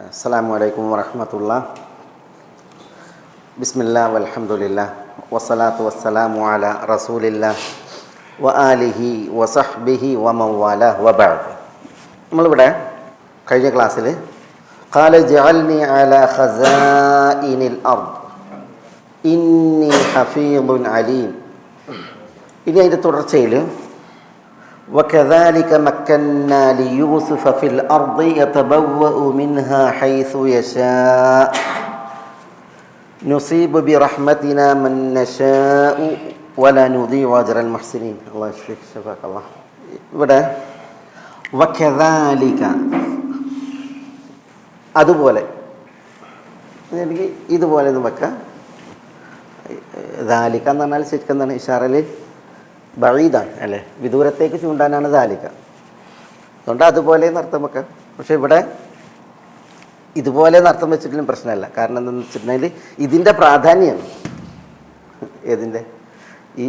അസ്സലാമു വറഹ്മത്തുള്ളാഹി. ബിസ്മില്ലാ വൽഹംദുലില്ലാ വസ്സലാത്തു വസ്സലാമു അലാ റസൂലില്ലാ വ ആലിഹി വസഹ്ബിഹി വമൻ വാലാഹു വബഅദ്. നമ്മളിവിടെ കഴിഞ്ഞ ക്ലാസ്സിൽ ഖാല ജഅൽനി അലാ ഖസാഇനിൽ അർദ് ഇന്നി ഹഫീദുൻ അലീം. ഇനി അതിൻ്റെ തുടർച്ചയിൽ وكذلك مكنا ليوسف في الأرض يتبوأ منها حيث يشاء نصيب برحمتنا من نشاء ولا نضيع أجر المحسنين. الله يشفيك شفاك الله. ഇവിടെ وكذلك അതുപോലെ എനിക്ക് ഇതുപോലെ എന്ന് വെക്കാം. ദാലിക എന്ന് പറഞ്ഞാൽ ശരിക്കും എന്താണ് ഇഷാറയിൽ ബഈദാണ് അല്ലേ, വിദൂരത്തേക്ക് ചൂണ്ടാനാണ് ദാലിക. അതുകൊണ്ട് അതുപോലെ നർത്തം വെക്കാം. പക്ഷെ ഇവിടെ ഇതുപോലെ നർത്തം വെച്ചിട്ടും പ്രശ്നമല്ല. കാരണം എന്താണെന്ന് വെച്ചിട്ടുണ്ടെങ്കിൽ ഇതിൻ്റെ പ്രാധാന്യം ഏതിൻ്റെ ഈ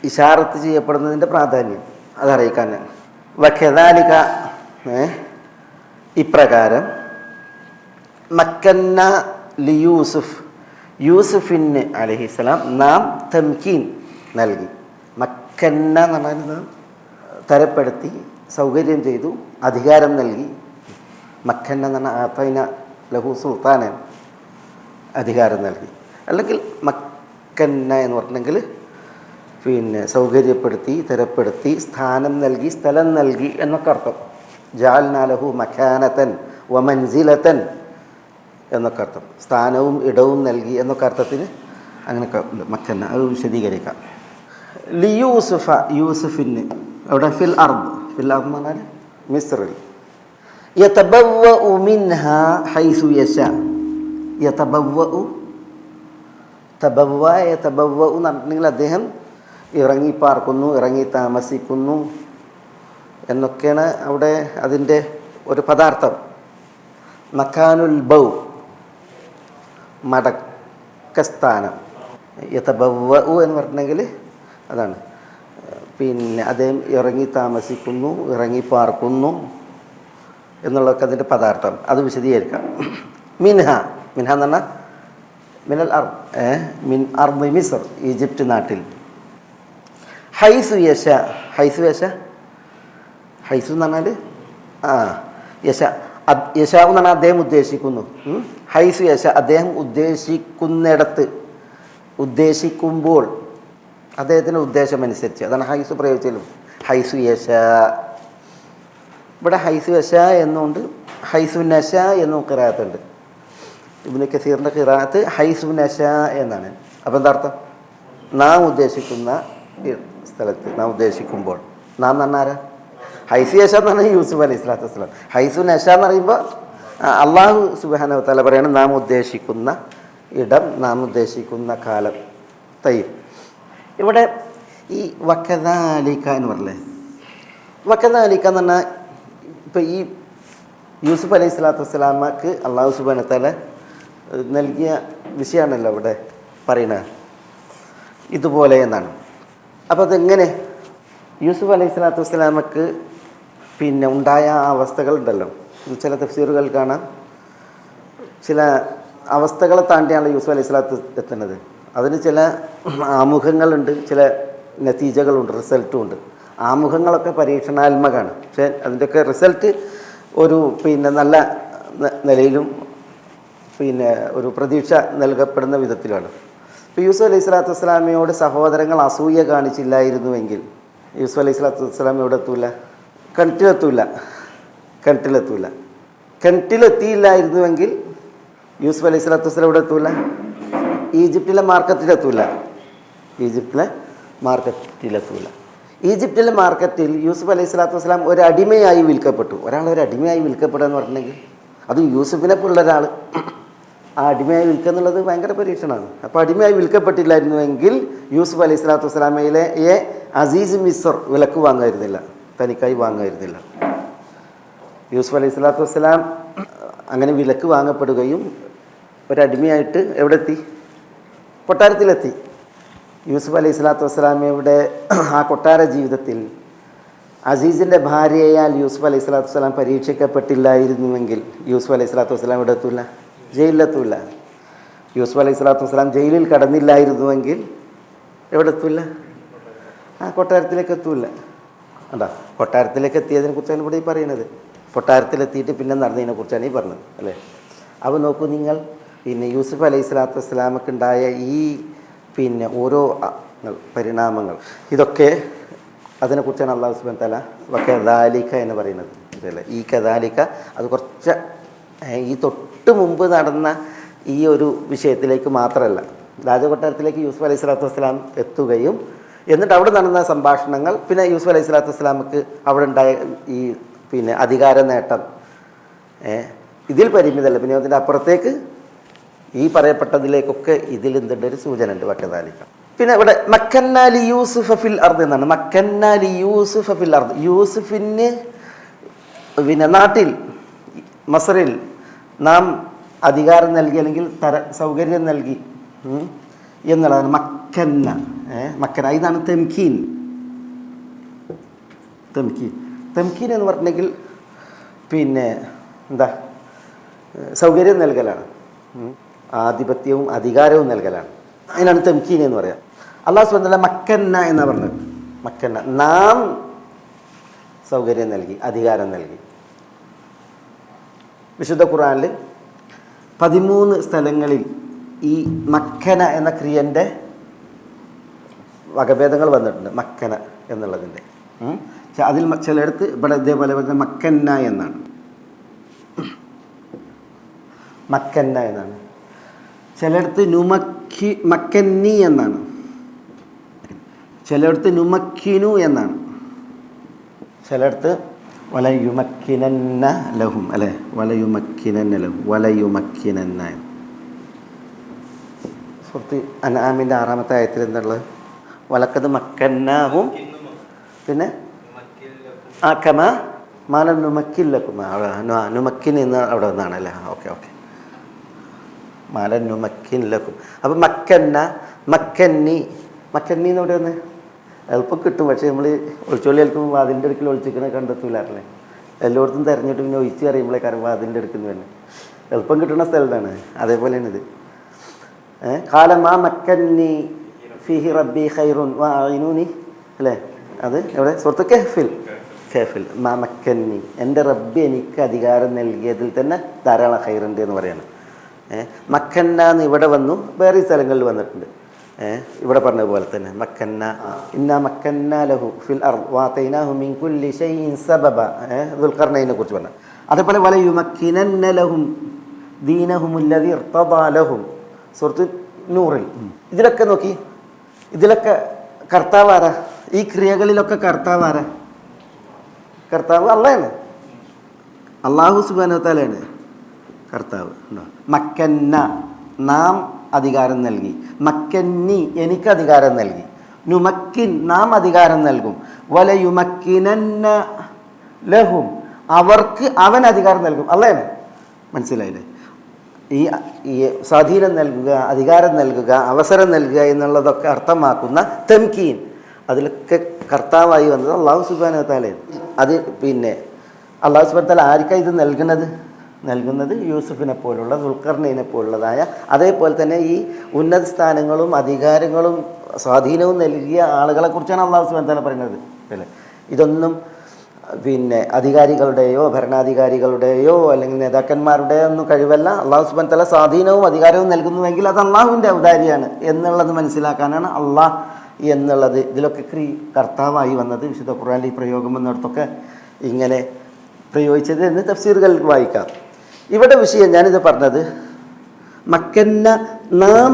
ഇഷാറത്ത് ചെയ്യപ്പെടുന്നതിൻ്റെ പ്രാധാന്യം അതറിയിക്കാനാണ്. വഖദാലിക ഇപ്രകാരം മക്കന്ന ലി യൂസുഫ്, യൂസുഫിന് അലൈഹിസ്സലാം നാം തംകീൻ നൽകി. മക്കന്ന എന്ന് പറഞ്ഞാൽ തരപ്പെടുത്തി, സൗകര്യം ചെയ്തു, അധികാരം നൽകി. മക്കന്ന എന്ന് പറഞ്ഞാൽ ആതൈന ലഹു സുൽത്താനൻ, അധികാരം നൽകി. അല്ലെങ്കിൽ മക്കന്ന എന്ന് പറഞ്ഞിട്ടുണ്ടെങ്കിൽ പിന്നെ സൗകര്യപ്പെടുത്തി, തരപ്പെടുത്തി, സ്ഥാനം നൽകി, സ്ഥലം നൽകി എന്നൊക്കെ അർത്ഥം. ജഅൽനാ ലഹു മക്കാനതൻ വമൻസിലതൻ എന്നൊക്കെ അർത്ഥം. സ്ഥാനവും ഇടവും നൽകി എന്നൊക്കെ അർത്ഥത്തിന് അങ്ങനെയൊക്കെ മക്കന്ന. അത് വിശദീകരിക്കാം. ലിയൂസുഫ, യൂസുഫിന് അവിടെ ഫിൽ അർദ്, ഫിൽ അർദ് എന്ന് പറഞ്ഞാൽ മിസ്റിൽ. യതബവ്വഉ മിൻഹാ ഹൈസു യശാ. യതബവ്വഉ, തബവ്വ യതബവ്വഉ എന്ന് പറഞ്ഞിട്ടുണ്ടെങ്കിൽ അദ്ദേഹം ഇറങ്ങി പാർക്കുന്നു, ഇറങ്ങി താമസിക്കുന്നു എന്നൊക്കെയാണ് അവിടെ അതിൻ്റെ ഒരു പദാർത്ഥം. മക്കാനുൽ ബൗ, മടക്കസ്ഥാനം. യതബവ്വഉ എന്ന് പറഞ്ഞിട്ടുണ്ടെങ്കിൽ അതാണ്. പിന്നെ അദ്ദേഹം ഇറങ്ങി താമസിക്കുന്നു, ഇറങ്ങി പാർക്കുന്നു എന്നുള്ളതൊക്കെ അതിൻ്റെ പദാർത്ഥം. അത് വിശദീകരിക്കാം. മിൻഹ, മിൻഹ എന്ന് പറഞ്ഞാൽ മിനൽ അർദ്, മിൻ അർദ് മിസ്ർ, ഈജിപ്റ്റ് നാട്ടിൽ. ഹൈസു യശ, ഹൈസു യശ, ഹൈസു എന്ന് പറഞ്ഞാൽ യശ, യശ എന്ന് പറഞ്ഞാൽ അദ്ദേഹം ഉദ്ദേശിക്കുന്നു. ഹൈസു യശ, അദ്ദേഹം ഉദ്ദേശിക്കുന്നിടത്ത്, ഉദ്ദേശിക്കുമ്പോൾ, അദ്ദേഹത്തിൻ്റെ ഉദ്ദേശമനുസരിച്ച്. അതാണ് ഹൈസു പ്രയോഗിച്ചാലും. ഹൈസു യശ, ഇവിടെ ഹൈസു യശ എന്നുകൊണ്ട് ഹൈസു നശ എന്നും ഖിറാഅത്തുണ്ട്. ഇബ്നു കസീറിൻ്റെ ഖിറാഅത്ത് ഹൈസു നശ എന്നാണ്. അപ്പോൾ എന്താ അർത്ഥം? നാം ഉദ്ദേശിക്കുന്ന സ്ഥലത്ത്, നാം ഉദ്ദേശിക്കുമ്പോൾ. നാം എന്ന് പറഞ്ഞാൽ ഹൈസു യശ എന്ന് പറഞ്ഞാൽ യൂസുഫ് അലൈഹി സ്വലാത്തു വസ്സലാം. ഹൈസു നശ എന്ന് പറയുമ്പോൾ അള്ളാഹു സുബ്ഹാനഹു വ തആല പറയാണ് നാം ഉദ്ദേശിക്കുന്ന ഇടം, നാം ഉദ്ദേശിക്കുന്ന കാലം. തയ്യിബ്. ഇവിടെ ഈ വക്കദാലിക എന്ന് പറഞ്ഞില്ലേ, വക്കദാലിക എന്ന് പറഞ്ഞാൽ ഇപ്പോൾ ഈ യൂസുഫ് അലൈഹി സ്വലാത്തു വസ്സലാമക്ക് അള്ളാഹു സുബ്ഹാനഹു വ തആല നൽകിയ വിഷയമാണല്ലോ ഇവിടെ പറയുന്നത്, ഇതുപോലെ എന്നാണ്. അപ്പോൾ അതെങ്ങനെ യൂസുഫ് അലൈഹി സ്വലാത്തു വസ്സലാമക്ക് പിന്നെ ഉണ്ടായ ആ അവസ്ഥകളുണ്ടല്ലോ, ചില തഫ്സീറുകൾ കാണാം. ചില അവസ്ഥകളെ താണ്ടിയാണ് യൂസുഫ് അലൈഹി സ്വലാത്ത് എത്തുന്നത്. അതിന് ചില ആമുഖങ്ങളുണ്ട്, ചില നതീജകളുണ്ട്, റിസൾട്ടും ഉണ്ട്. ആമുഖങ്ങളൊക്കെ പരീക്ഷണാത്മകമാണ്. പക്ഷേ അതിൻ്റെയൊക്കെ റിസൾട്ട് ഒരു പിന്നെ നല്ല നിലയിലും പിന്നെ ഒരു പ്രതീക്ഷ നൽകപ്പെടുന്ന വിധത്തിലാണ്. ഇപ്പോൾ യൂസുഫ് അലൈഹി സ്വലാത്തു വസ്സലാമയോട് സഹോദരങ്ങൾ അസൂയ കാണിച്ചില്ലായിരുന്നുവെങ്കിൽ യൂസുഫ് അലൈഹി സ്വലാത്തു വസ്സലാം എവിടെ എത്തൂല? കിണറ്റിലെത്തൂല. കിണറ്റിലെത്തിയില്ലായിരുന്നുവെങ്കിൽ യൂസുഫ് അലൈഹി സ്വലാത്തു വസ്സലാം എവിടെ എത്തൂല? ഈജിപ്തിലെ മാർക്കറ്റിലെത്തൂല. ഈജിപ്തിലെ മാർക്കറ്റിൽ യൂസുഫ് അലൈഹി സ്വലാത്തു വസ്സലാം ഒരു അടിമയായി വിൽക്കപ്പെട്ടു. ഒരാളൊരു അടിമയായി വിൽക്കപ്പെടുക എന്ന് പറഞ്ഞിട്ടുണ്ടെങ്കിൽ അത് യൂസുഫിനെ പോലുള്ള ഒരാൾ ആ അടിമയായി വിൽക്കുക എന്നുള്ളത് ഭയങ്കര പരീക്ഷണമാണ്. അപ്പോൾ അടിമയായി വിൽക്കപ്പെട്ടില്ലായിരുന്നുവെങ്കിൽ യൂസുഫ് അലൈഹി സ്വലാത്തു വസ്സലാമയിലെ അസീസ് മിസ്ർ വിലക്ക് വാങ്ങുമായിരുന്നില്ല, തനിക്കായി വാങ്ങുമായിരുന്നില്ല. യൂസുഫ് അലൈഹി സ്വലാത്തു വസ്സലാം അങ്ങനെ വിലക്ക് വാങ്ങപ്പെടുകയും ഒരടിമയായിട്ട് എവിടെ എത്തി? കൊട്ടാരത്തിലെത്തി. യൂസുഫ് അലൈഹി സ്വലാത്തു വസ്സലാമയുടെ ആ കൊട്ടാര ജീവിതത്തിൽ അസീസിൻ്റെ ഭാര്യയാൽ യൂസുഫ് അലൈഹി സ്വലാത്തു വസ്സലാം പരീക്ഷിക്കപ്പെട്ടില്ലായിരുന്നുവെങ്കിൽ യൂസുഫ് അലൈഹി സ്വലാത്തു വസ്സലാം ഇവിടെ എത്തൂല, ജയിലിലെത്തൂല. യൂസുഫ് അലൈഹി സ്വലാത്തു വസ്സലാം ജയിലിൽ കടന്നില്ലായിരുന്നുവെങ്കിൽ എവിടെ എത്തൂല? കൊട്ടാരത്തിലേക്ക് എത്തൂല. കണ്ടോ, കൊട്ടാരത്തിലേക്ക് എത്തിയതിനെ കുറിച്ചാണ് ഇവിടെ ഈ പറയുന്നത്. കൊട്ടാരത്തിലെത്തിയിട്ട് പിന്നെ നടന്നതിനെ കുറിച്ചാണ് ഈ പറഞ്ഞത് അല്ലേ. അപ്പോൾ നോക്കൂ നിങ്ങൾ, പിന്നെ യൂസുഫ് അലൈഹി സ്വലാത്തു വസ്സലാമക്കുണ്ടായ ഈ പിന്നെ ഓരോ പരിണാമങ്ങൾ, ഇതൊക്കെ അതിനെക്കുറിച്ചാണ് അള്ളാഹു സുബ്ഹാനഹു വ തആല വകദാലിക എന്ന് പറയുന്നത് അല്ലേ. ഈ കദാലിക അത് കുറച്ച് ഈ തൊട്ട് മുമ്പ് നടന്ന ഈ ഒരു വിഷയത്തിലേക്ക് മാത്രമല്ല, രാജകൊട്ടാരത്തിലേക്ക് യൂസുഫ് അലൈഹി സ്വലാത്തു വസ്സലാം എത്തുകയും എന്നിട്ട് അവിടെ നടന്ന സംഭാഷണങ്ങൾ, പിന്നെ യൂസുഫ് അലൈഹി സ്വലാത്തു വസ്സലാമക്ക് അവിടെ ഉണ്ടായ ഈ പിന്നെ അധികാര നേട്ടം ഇതിൽ പരിമിതമല്ല, പിന്നെ അതിൻ്റെ അപ്പുറത്തേക്ക് ഈ പറയപ്പെട്ടതിലേക്കൊക്കെ ഇതിൽ എന്തുണ്ട് ഒരു സൂചന ഉണ്ട് വകദാലിക. പിന്നെ ഇവിടെ മക്കന്നാലി യൂസുഫ ഫിൽ അർദ് എന്നാണ്. മക്കന്നാലി യൂസുഫ ഫിൽ അർദ്, യൂസുഫിന് പിന്നെ നാട്ടിൽ മസ്റിൽ നാം അധികാരം നൽകി അല്ലെങ്കിൽ സൗകര്യം നൽകി എന്നുള്ളതാണ് മക്കന്ന. മക്കന ഇതാണ് തെംകീൻ. തെംകീൻ തെംകീൻ എന്ന് പറഞ്ഞെങ്കിൽ പിന്നെ എന്താ, സൗകര്യം നൽകലാണ്, ആധിപത്യവും അധികാരവും നൽകലാണ്. അതിനാണ് തെംകീൻ എന്ന് പറയാം. അല്ലാഹു സുബ്ഹാനഹു വ തആല മക്കന്ന എന്നാണ് പറഞ്ഞത്. മക്കന്ന നാം സൗകര്യം നൽകി, അധികാരം നൽകി. വിശുദ്ധ ഖുർആനിൽ 13 സ്ഥലങ്ങളിൽ ഈ മക്കന എന്ന ക്രിയൻ്റെ വകഭേദങ്ങൾ വന്നിട്ടുണ്ട്. മക്കന എന്നുള്ളതിൻ്റെ അതിൽ ചിലയിടത്ത് ഇവിടെ ഇതേപോലെ മക്കന്ന എന്നാണ്, മക്കന്ന എന്നാണ്. ചിലയിടത്ത് മക്കന്നി എന്നാണ്, ചിലയിടത്ത് നുമക്കിനു എന്നാണ്, ചിലയിടത്ത് വലയുമക്കിനന്ന ലഹും അല്ലേ, വലയുമക്കിനന്ന ലഹും, വലയുമക്കിനന്ന. സുഹൃത്ത് അൻആമിൻ്റെ 6-ാമത്തെ ആയത്തിൽ എന്തുള്ളത്? വലക്കത് മക്കന്നാഹും, പിന്നെ കമ മാല നുമക്കില്ലക്കും, നുമക്കിൻ എന്ന് അവിടെ വന്നാണ് അല്ലേ. ഓക്കെ ഓക്കെ, മാല നുമക്കിൻ ലക്കും. അപ്പം മക്കന്ന, മക്കന്നി, മക്കന്നി എന്ന് ഇവിടെ വന്ന് എളുപ്പം കിട്ടും. പക്ഷേ നമ്മൾ ഒളിച്ചൊള്ളി കേൾക്കുമ്പോൾ വാതിലിൻ്റെ അടുക്കൽ ഒളിച്ചിക്കണ കണ്ടെത്തൂലാറില്ലേ. എല്ലായിടത്തും തിരഞ്ഞിട്ട് പിന്നെ ഒഴിച്ച് അറിയുമ്പോഴേ കാരണം വാതിലിൻ്റെ അടുക്കുന്ന തന്നെ എളുപ്പം കിട്ടുന്ന സ്ഥലത്താണ്. അതേപോലെയാണ് ഇത്. കാലമാ മക്കന്നി ഫിഹി റബ്ബി ഖൈറുൻ വഅഇനൂനി അല്ലേ. അത് എവിടെ? സൂറത്ത് കഹ്ഫിൽ. കഹ്ഫിൽ മാ മക്കന്നി, എൻ്റെ റബ്ബി എനിക്ക് അധികാരം നൽകിയതിൽ തന്നെ ധാരാളം ഖൈറുണ്ട് എന്ന് പറയാണ്. മക്കന്ന എന്ന് ഇവിടെ വന്നു, വേറെ സ്ഥലങ്ങളിൽ വന്നിട്ടുണ്ട്. ഇവിടെ പറഞ്ഞതുപോലെ തന്നെ മക്കന്ന, ഇന്നാ മക്കന്ന ലഹു ഫിൽ അർദ് വഅതൈനാഹു മിൻ കുല്ലി ഷൈഇൻ സബബ, ദുൽഖർനൈനെ കുറിച്ച് പറഞ്ഞു. അതേപോലെ വലയുമക്കിനന്ന ലഹും ദീനഹുമുല്ലദീ ഇർതദാ ലഹും, സൂറത്ത് നൂറിൽ. ഇതിലൊക്കെ നോക്കി, ഇതിലൊക്കെ കർത്താവ് ആരാ? ഈ ക്രിയകളിലൊക്കെ കർത്താവ് ആരാ? കർത്താവ് അള്ളാഹാണ്, അല്ലാഹു സുബ്ഹാനഹു വ തആലയാണ് കർത്താവ്. മക്കന്ന നാം അധികാരം നൽകി, മക്കന്നി എനിക്ക് അധികാരം നൽകി, നുമക്കിൻ നാം അധികാരം നൽകും, വലയുമക്കിനന്ന ലഹും അവർക്ക് അവൻ അധികാരം നൽകും. അള്ളാഹാണ്. മനസ്സിലായില്ലേ? ഈ സ്വാധീനം നൽകുക, അധികാരം നൽകുക, അവസരം നൽകുക എന്നുള്ളതൊക്കെ അർത്ഥമാക്കുന്ന തംകീൻ, അതിലൊക്കെ കർത്താവായി വന്നത് അല്ലാഹു സുബ്ഹാനഹു വ തആലയാണ്. അത് പിന്നെ അല്ലാഹു സുബ്ഹാനഹു വ തആല ആർക്കാണ് ഇത് നൽകുന്നത്? യൂസുഫിനെ പോലുള്ള, ദുൽഖർനൈനെ പോലുള്ളതായ, അതേപോലെ തന്നെ ഈ ഉന്നത സ്ഥാനങ്ങളും അധികാരങ്ങളും സ്വാധീനവും നൽകിയ ആളുകളെ കുറിച്ചാണ് അല്ലാഹു സുബ്ഹാനഹു വ തആല പറയുന്നത് അല്ലേ. ഇതൊന്നും പിന്നെ അധികാരികളുടെയോ ഭരണാധികാരികളുടെയോ അല്ലെങ്കിൽ നേതാക്കന്മാരുടെയോ ഒന്നും കഴിവല്ല. അല്ലാഹു സുബ്ഹാനഹു വ തആല സ്വാധീനവും അധികാരവും നൽകുന്നുവെങ്കിൽ അത് അള്ളാഹുവിൻ്റെ ഔദാര്യമാണ് എന്നുള്ളത് മനസ്സിലാക്കാനാണ് അള്ളാഹ് എന്നുള്ളത് ഇതിലൊക്കെ കർത്താവായി വന്നത്. വിശുദ്ധ ഖുർആനിൽ ഈ പ്രയോഗം വന്നിടത്തൊക്കെ ഇങ്ങനെ പ്രയോഗിച്ചത് എന്ന് തഫ്സീറുകൾ വായിക്കാം. ഇവിടെ വിഷയം ഞാനിത് പറഞ്ഞത്, മക്കന്ന നാം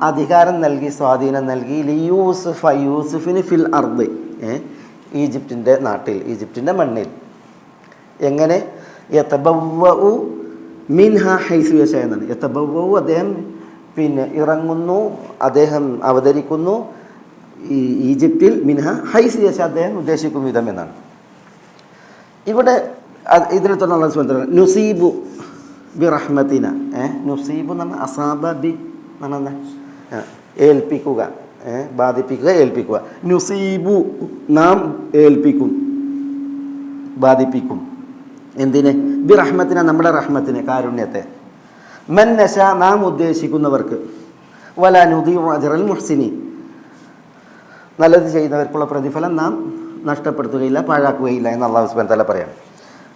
അധികാരം നൽകി, സ്വാധീനം നൽകി, യൂസുഫിന് ഫിൽ അർദ് ഈജിപ്തിൻ്റെ നാട്ടിൽ, ഈജിപ്തിൻ്റെ മണ്ണിൽ. എങ്ങനെ? യതബവ്വഉ മിൻഹ ഹൈസു യശാ എന്നാണ്. യതബവ്വഉ അദ്ദേഹം പിന്നെ ഇറങ്ങുന്നു, അദ്ദേഹം അവതരിക്കുന്നു ഈ ഈജിപ്തിൽ, മിൻഹ ഹൈസു യശാ അദ്ദേഹം ഉദ്ദേശിക്കും വിധം എന്നാണ്. ഇവിടെ ഇതിൽ തുടർന്നുള്ള സുഹൃത്തുക്കൾ നുസീബു ബി റഹ്മത്തിന, നുസീബു എന്ന് പറഞ്ഞാൽ അസാബ ബി എന്നാണ് ഏൽപ്പിക്കുക, ബാധിപ്പിക്കുക, ഏൽപ്പിക്കുക. നുസീബു നാം ഏൽപ്പിക്കും, ബാധിപ്പിക്കും. എന്തിന്? ബി റഹ്മത്തിനെ, നമ്മുടെ റഹ്മത്തിനെ, കാരുണ്യത്തെ. മൻ നശ, നാം ഉദ്ദേശിക്കുന്നവർക്ക്. വല നുദിഉ അജ്റൽ മുഹ്സിനീൻ, നല്ലത് ചെയ്യുന്നവർക്കുള്ള പ്രതിഫലം നാം നഷ്ടപ്പെടുത്തുകയില്ല, പാഴാക്കുകയില്ല എന്ന് അല്ലാഹു സുബ്ഹാനഹു വ തആല പറയാണ്.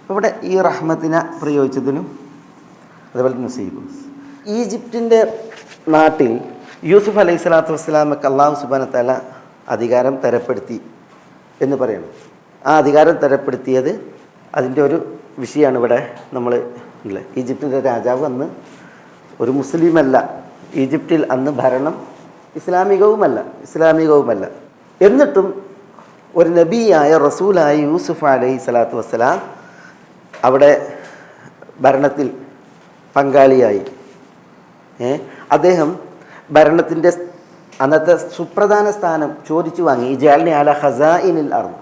ഇവിടെ ഈ റഹ്മത്തിനെ പ്രയോഗിച്ചതിനും അതുപോലെ നസീബ്. ഈജിപ്തിൻ്റെ നാട്ടിൽ യൂസുഫ് അലൈഹി സ്വലാത്തു വസ്സലാമക്ക് അല്ലാഹു സുബ്ഹാനഹു വ തആല അധികാരം തരപ്പെടുത്തി എന്ന് പറയണം. ആ അധികാരം തരപ്പെടുത്തിയത് അതിൻ്റെ ഒരു വിഷയമാണ് ഇവിടെ നമ്മൾ ഉള്ളത്. ഈജിപ്തിൻ്റെ രാജാവ് അന്ന് ഒരു മുസ്ലിമല്ല. ഈജിപ്തിൽ അന്ന് ഭരണം ഇസ്ലാമികവുമല്ല. എന്നിട്ടും ഒരു നബിയായ റസൂലായ യൂസുഫ് അലൈഹി സ്വലാത്തു വസ്സലാം അവിടെ ഭരണത്തിൽ പങ്കാളിയായി. അദ്ദേഹം ഭരണത്തിൻ്റെ അന്നത്തെ സുപ്രധാന സ്ഥാനം ചോദിച്ചു വാങ്ങി. ഇജാലിനി അല ഖസാഇനിൽ അർദ്.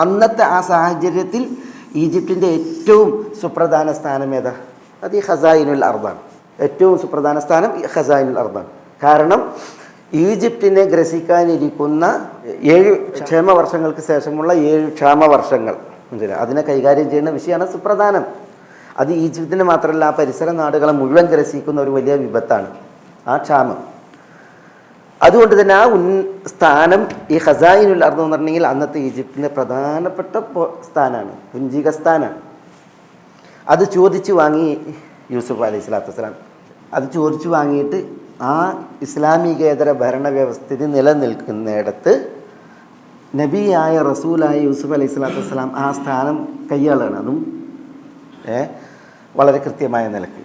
അന്നത്തെ ആ സാഹചര്യത്തിൽ ഈജിപ്തിൻ്റെ ഏറ്റവും സുപ്രധാന സ്ഥാനം ഏതാ? അത് ഈ ഖസാഇനുൽ അർദാണ്. ഏറ്റവും സുപ്രധാന സ്ഥാനം ഈ ഖസാഇനുൽ അർദാണ്. കാരണം ഈജിപ്തിനെ ഗ്രസിക്കാനിരിക്കുന്ന 7 ക്ഷേമവർഷങ്ങൾക്ക് ശേഷമുള്ള 7 ക്ഷാമവർഷങ്ങൾ, അതിനെ കൈകാര്യം ചെയ്യുന്ന വിഷയമാണ് സുപ്രധാനം. അത് ഈജിപ്തിനെ മാത്രമല്ല, ആ പരിസര നാടുകളെ മുഴുവൻ ഗ്രസിക്കുന്ന ഒരു വലിയ വിപത്താണ് ആ ക്ഷാമം. അതുകൊണ്ട് തന്നെ ആ സ്ഥാനം ഈ ഖസായിനുൽ അർദ് എന്ന് പറഞ്ഞെങ്കിൽ അന്നത്തെ ഈജിപ്തിൻ്റെ പ്രധാനപ്പെട്ട സ്ഥാനമാണ്, പുഞ്ചിക സ്ഥാനമാണ്. അത് ചോദിച്ചു വാങ്ങി യൂസുഫ് അലൈഹി സ്വലാത്തു വസ്സലാം. അത് ചോദിച്ചു വാങ്ങിയിട്ട് ആ ഇസ്ലാമികേതര ഭരണവ്യവസ്ഥിതി നിലനിൽക്കുന്നിടത്ത് നബിയായ റസൂലായ യൂസുഫ് അലൈഹി സ്വലാത്തു വസ്സലാം ആ സ്ഥാനം കൈയാളാണ്. അതും വളരെ കൃത്യമായ നിലയ്ക്ക്.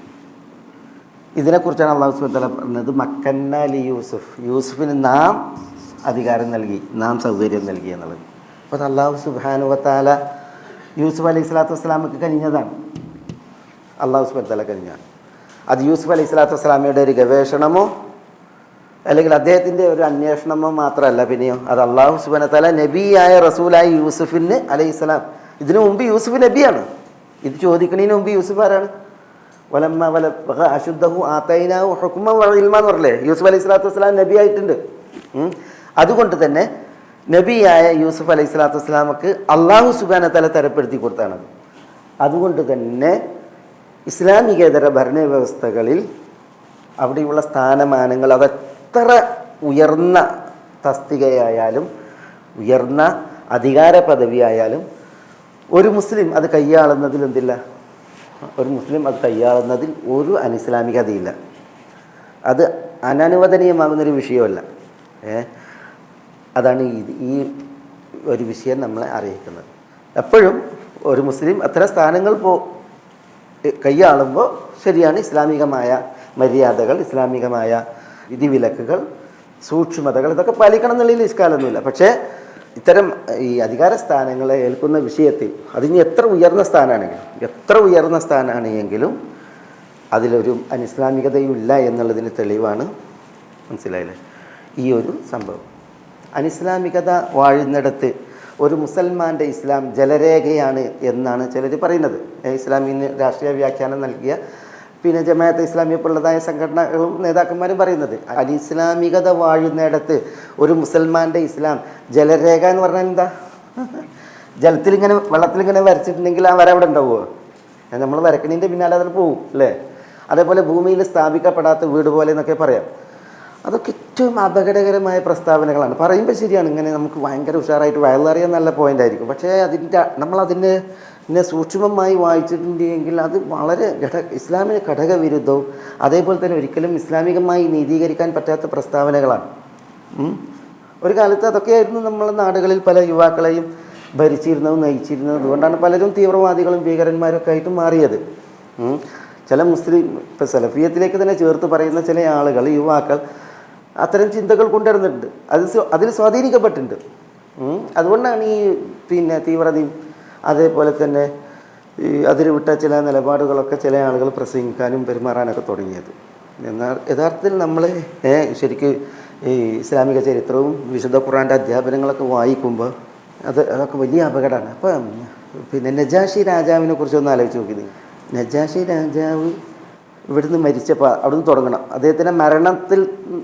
ഇതിനെക്കുറിച്ചാണ് അല്ലാഹു സുബ്ഹാനഹു വ തആല പറഞ്ഞത്, മക്കന്ന ലി യൂസുഫിന് നാം അധികാരം നൽകി, നാം സൗകര്യം നൽകി എന്നുള്ളത്. അപ്പോൾ അത് അല്ലാഹു സുബ്ഹാനഹു വ തആല യൂസുഫ് അലൈഹി സ്വലാത്തു വസ്സലാമക്ക് കഴിഞ്ഞതാണ്. അല്ലാഹു സുബ്ഹാനഹു വ തആല കഴിഞ്ഞാണ്. അത് യൂസുഫ് അലൈഹി സ്വലാത്തു വസ്സലാമയുടെ ഒരു ഗവേഷണമോ അല്ലെങ്കിൽ അദ്ദേഹത്തിൻ്റെ ഒരു അന്വേഷണമോ മാത്രമല്ല, പിന്നെയോ അത് അല്ലാഹു സുബ്ഹാനഹു വ തആല നബിയായ റസൂലായ യൂസുഫിന് അലൈഹി സ്വലാം. ഇതിനു മുമ്പ് യൂസുഫ് നബിയാണ്. ഇത് ചോദിക്കുന്നതിന് മുമ്പ് യൂസുഫ് ആരാണ്? വലമ്മ അശുദ്ധഹു ആതൈനാഹു ഹുക്മൻ വ ഇൽമ എന്ന് പറഞ്ഞില്ലേ? യൂസുഫ് അലൈഹി സ്വലാത്തു വസ്സലാം നബി ആയിട്ടുണ്ട്. അതുകൊണ്ട് തന്നെ നബിയായ യൂസുഫ് അലൈഹി സ്വലാത്തു വസ്സലാമക്ക് അല്ലാഹു സുബ്ഹാനഹു വ തആല തരപ്പെടുത്തി കൊടുത്താണത്. അതുകൊണ്ട് തന്നെ ഇസ്ലാമികേതര ഭരണവ്യവസ്ഥകളിൽ അവിടെയുള്ള സ്ഥാനമാനങ്ങൾ അതെത്ര ഉയർന്ന തസ്തികയായാലും ഉയർന്ന അധികാര പദവിയായാലും ഒരു മുസ്ലിം അത് കൈയാളുന്നതിൽ എന്തില്ല? കൈയാളുന്നതിൽ ഒരു അനിസ്ലാമികതയില്ല. അത് അനനുവദനീയമാകുന്നൊരു വിഷയമല്ല. അതാണ് ഈ ഒരു വിഷയം നമ്മളെ അറിയിക്കുന്നത്. എപ്പോഴും ഒരു മുസ്ലിം അത്തരം സ്ഥാനങ്ങൾ കൈയാളുമ്പോൾ ശരിയാണ്, ഇസ്ലാമികമായ മര്യാദകൾ, ഇസ്ലാമികമായ വിധിവിലക്കുകൾ, സൂക്ഷ്മതകൾ ഇതൊക്കെ പാലിക്കണം എന്നുള്ളതിൽ ഇഷ്കാലൊന്നുമില്ല. പക്ഷേ ഇത്തരം ഈ അധികാര സ്ഥാനങ്ങളെ ഏൽക്കുന്ന വിഷയത്തിൽ അതിന് എത്ര ഉയർന്ന സ്ഥാനമാണെങ്കിലും അതിലൊരു അനിസ്ലാമികതയില്ല എന്നുള്ളതിന് തെളിവാണ്, മനസ്സിലായില്ലേ, ഈ ഒരു സംഭവം. അനിസ്ലാമികത വാഴുന്നിടത്ത് ഒരു മുസൽമാൻ്റെ ഇസ്ലാം ജലരേഖയാണ് എന്നാണ് ചിലർ പറയുന്നത്. ഇസ്ലാമിന് രാഷ്ട്രീയ വ്യാഖ്യാനം നൽകിയ പിന്നെ ജമാഅത്തെ ഇസ്ലാമിയെ പോലുള്ളതായ സംഘടനകളും നേതാക്കന്മാരും പറയുന്നത്, അനിസ്ലാമികത വാഴുന്നിടത്ത് ഒരു മുസൽമാൻ്റെ ഇസ്ലാം ജലരേഖ എന്ന് പറഞ്ഞാൽ എന്താ? വെള്ളത്തിലിങ്ങനെ വരച്ചിട്ടുണ്ടെങ്കിൽ ആ വര അവിടെ ഉണ്ടാവുമോ? നമ്മൾ വരക്കണീൻ്റെ പിന്നാലെ അതിൽ പോവും അല്ലേ? അതേപോലെ ഭൂമിയിൽ സ്ഥാപിക്കപ്പെടാത്ത വീട് പോലെ എന്നൊക്കെ പറയാം. അതൊക്കെ ഏറ്റവും അപകടകരമായ പ്രസ്താവനകളാണ്. പറയുമ്പോൾ ശരിയാണ്, ഇങ്ങനെ നമുക്ക് ഭയങ്കര ഉഷാറായിട്ട് വയലറിയാൻ നല്ല പോയിൻ്റ് ആയിരിക്കും. പക്ഷേ നമ്മളതിനെ സൂക്ഷ്മമായി വായിച്ചിട്ടുണ്ടെങ്കിൽ അത് വളരെ ഇസ്ലാമിന് ഘടകവിരുദ്ധവും അതേപോലെ തന്നെ ഒരിക്കലും ഇസ്ലാമികമായി നീതീകരിക്കാൻ പറ്റാത്ത പ്രസ്താവനകളാണ്. ഒരു കാലത്ത് അതൊക്കെയായിരുന്നു നമ്മളെ നാടുകളിൽ പല യുവാക്കളെയും ഭരിച്ചിരുന്നതും നയിച്ചിരുന്നതും. അതുകൊണ്ടാണ് പലരും തീവ്രവാദികളും ഭീകരന്മാരൊക്കെ ആയിട്ട് മാറിയത്. ചില മുസ്ലിം ഇപ്പം സലഫിയത്തിലേക്ക് തന്നെ ചേർത്ത് പറയുന്ന ചില ആളുകൾ, യുവാക്കൾ അത്തരം ചിന്തകൾ കൊണ്ടുവരുന്നുണ്ട്. അതിൽ സ്വാധീനിക്കപ്പെട്ടിട്ടുണ്ട്. അതുകൊണ്ടാണ് ഈ തീവ്രതയും അതേപോലെ തന്നെ ഈ അതിരുവിട്ട ചില നിലപാടുകളൊക്കെ ചില ആളുകൾ പ്രസംഗിക്കാനും പെരുമാറാനൊക്കെ തുടങ്ങിയത്. എന്നാൽ യഥാർത്ഥത്തിൽ നമ്മൾ ശരിക്ക് ഈ ഇസ്ലാമിക ചരിത്രവും വിശുദ്ധ ഖുർആൻ്റെ അധ്യാപനങ്ങളൊക്കെ വായിക്കുമ്പോൾ അതൊക്കെ വലിയ അപകടമാണ്. അപ്പം നജാഷി രാജാവിനെ കുറിച്ചൊന്ന് ആലോചിച്ച് നോക്കി. നജാഷി രാജാവ് ഇവിടുന്ന് മരിച്ചപ്പോൾ അവിടുന്ന് തുടങ്ങണം. അദ്ദേഹത്തിൻ്റെ മരണത്തിൽ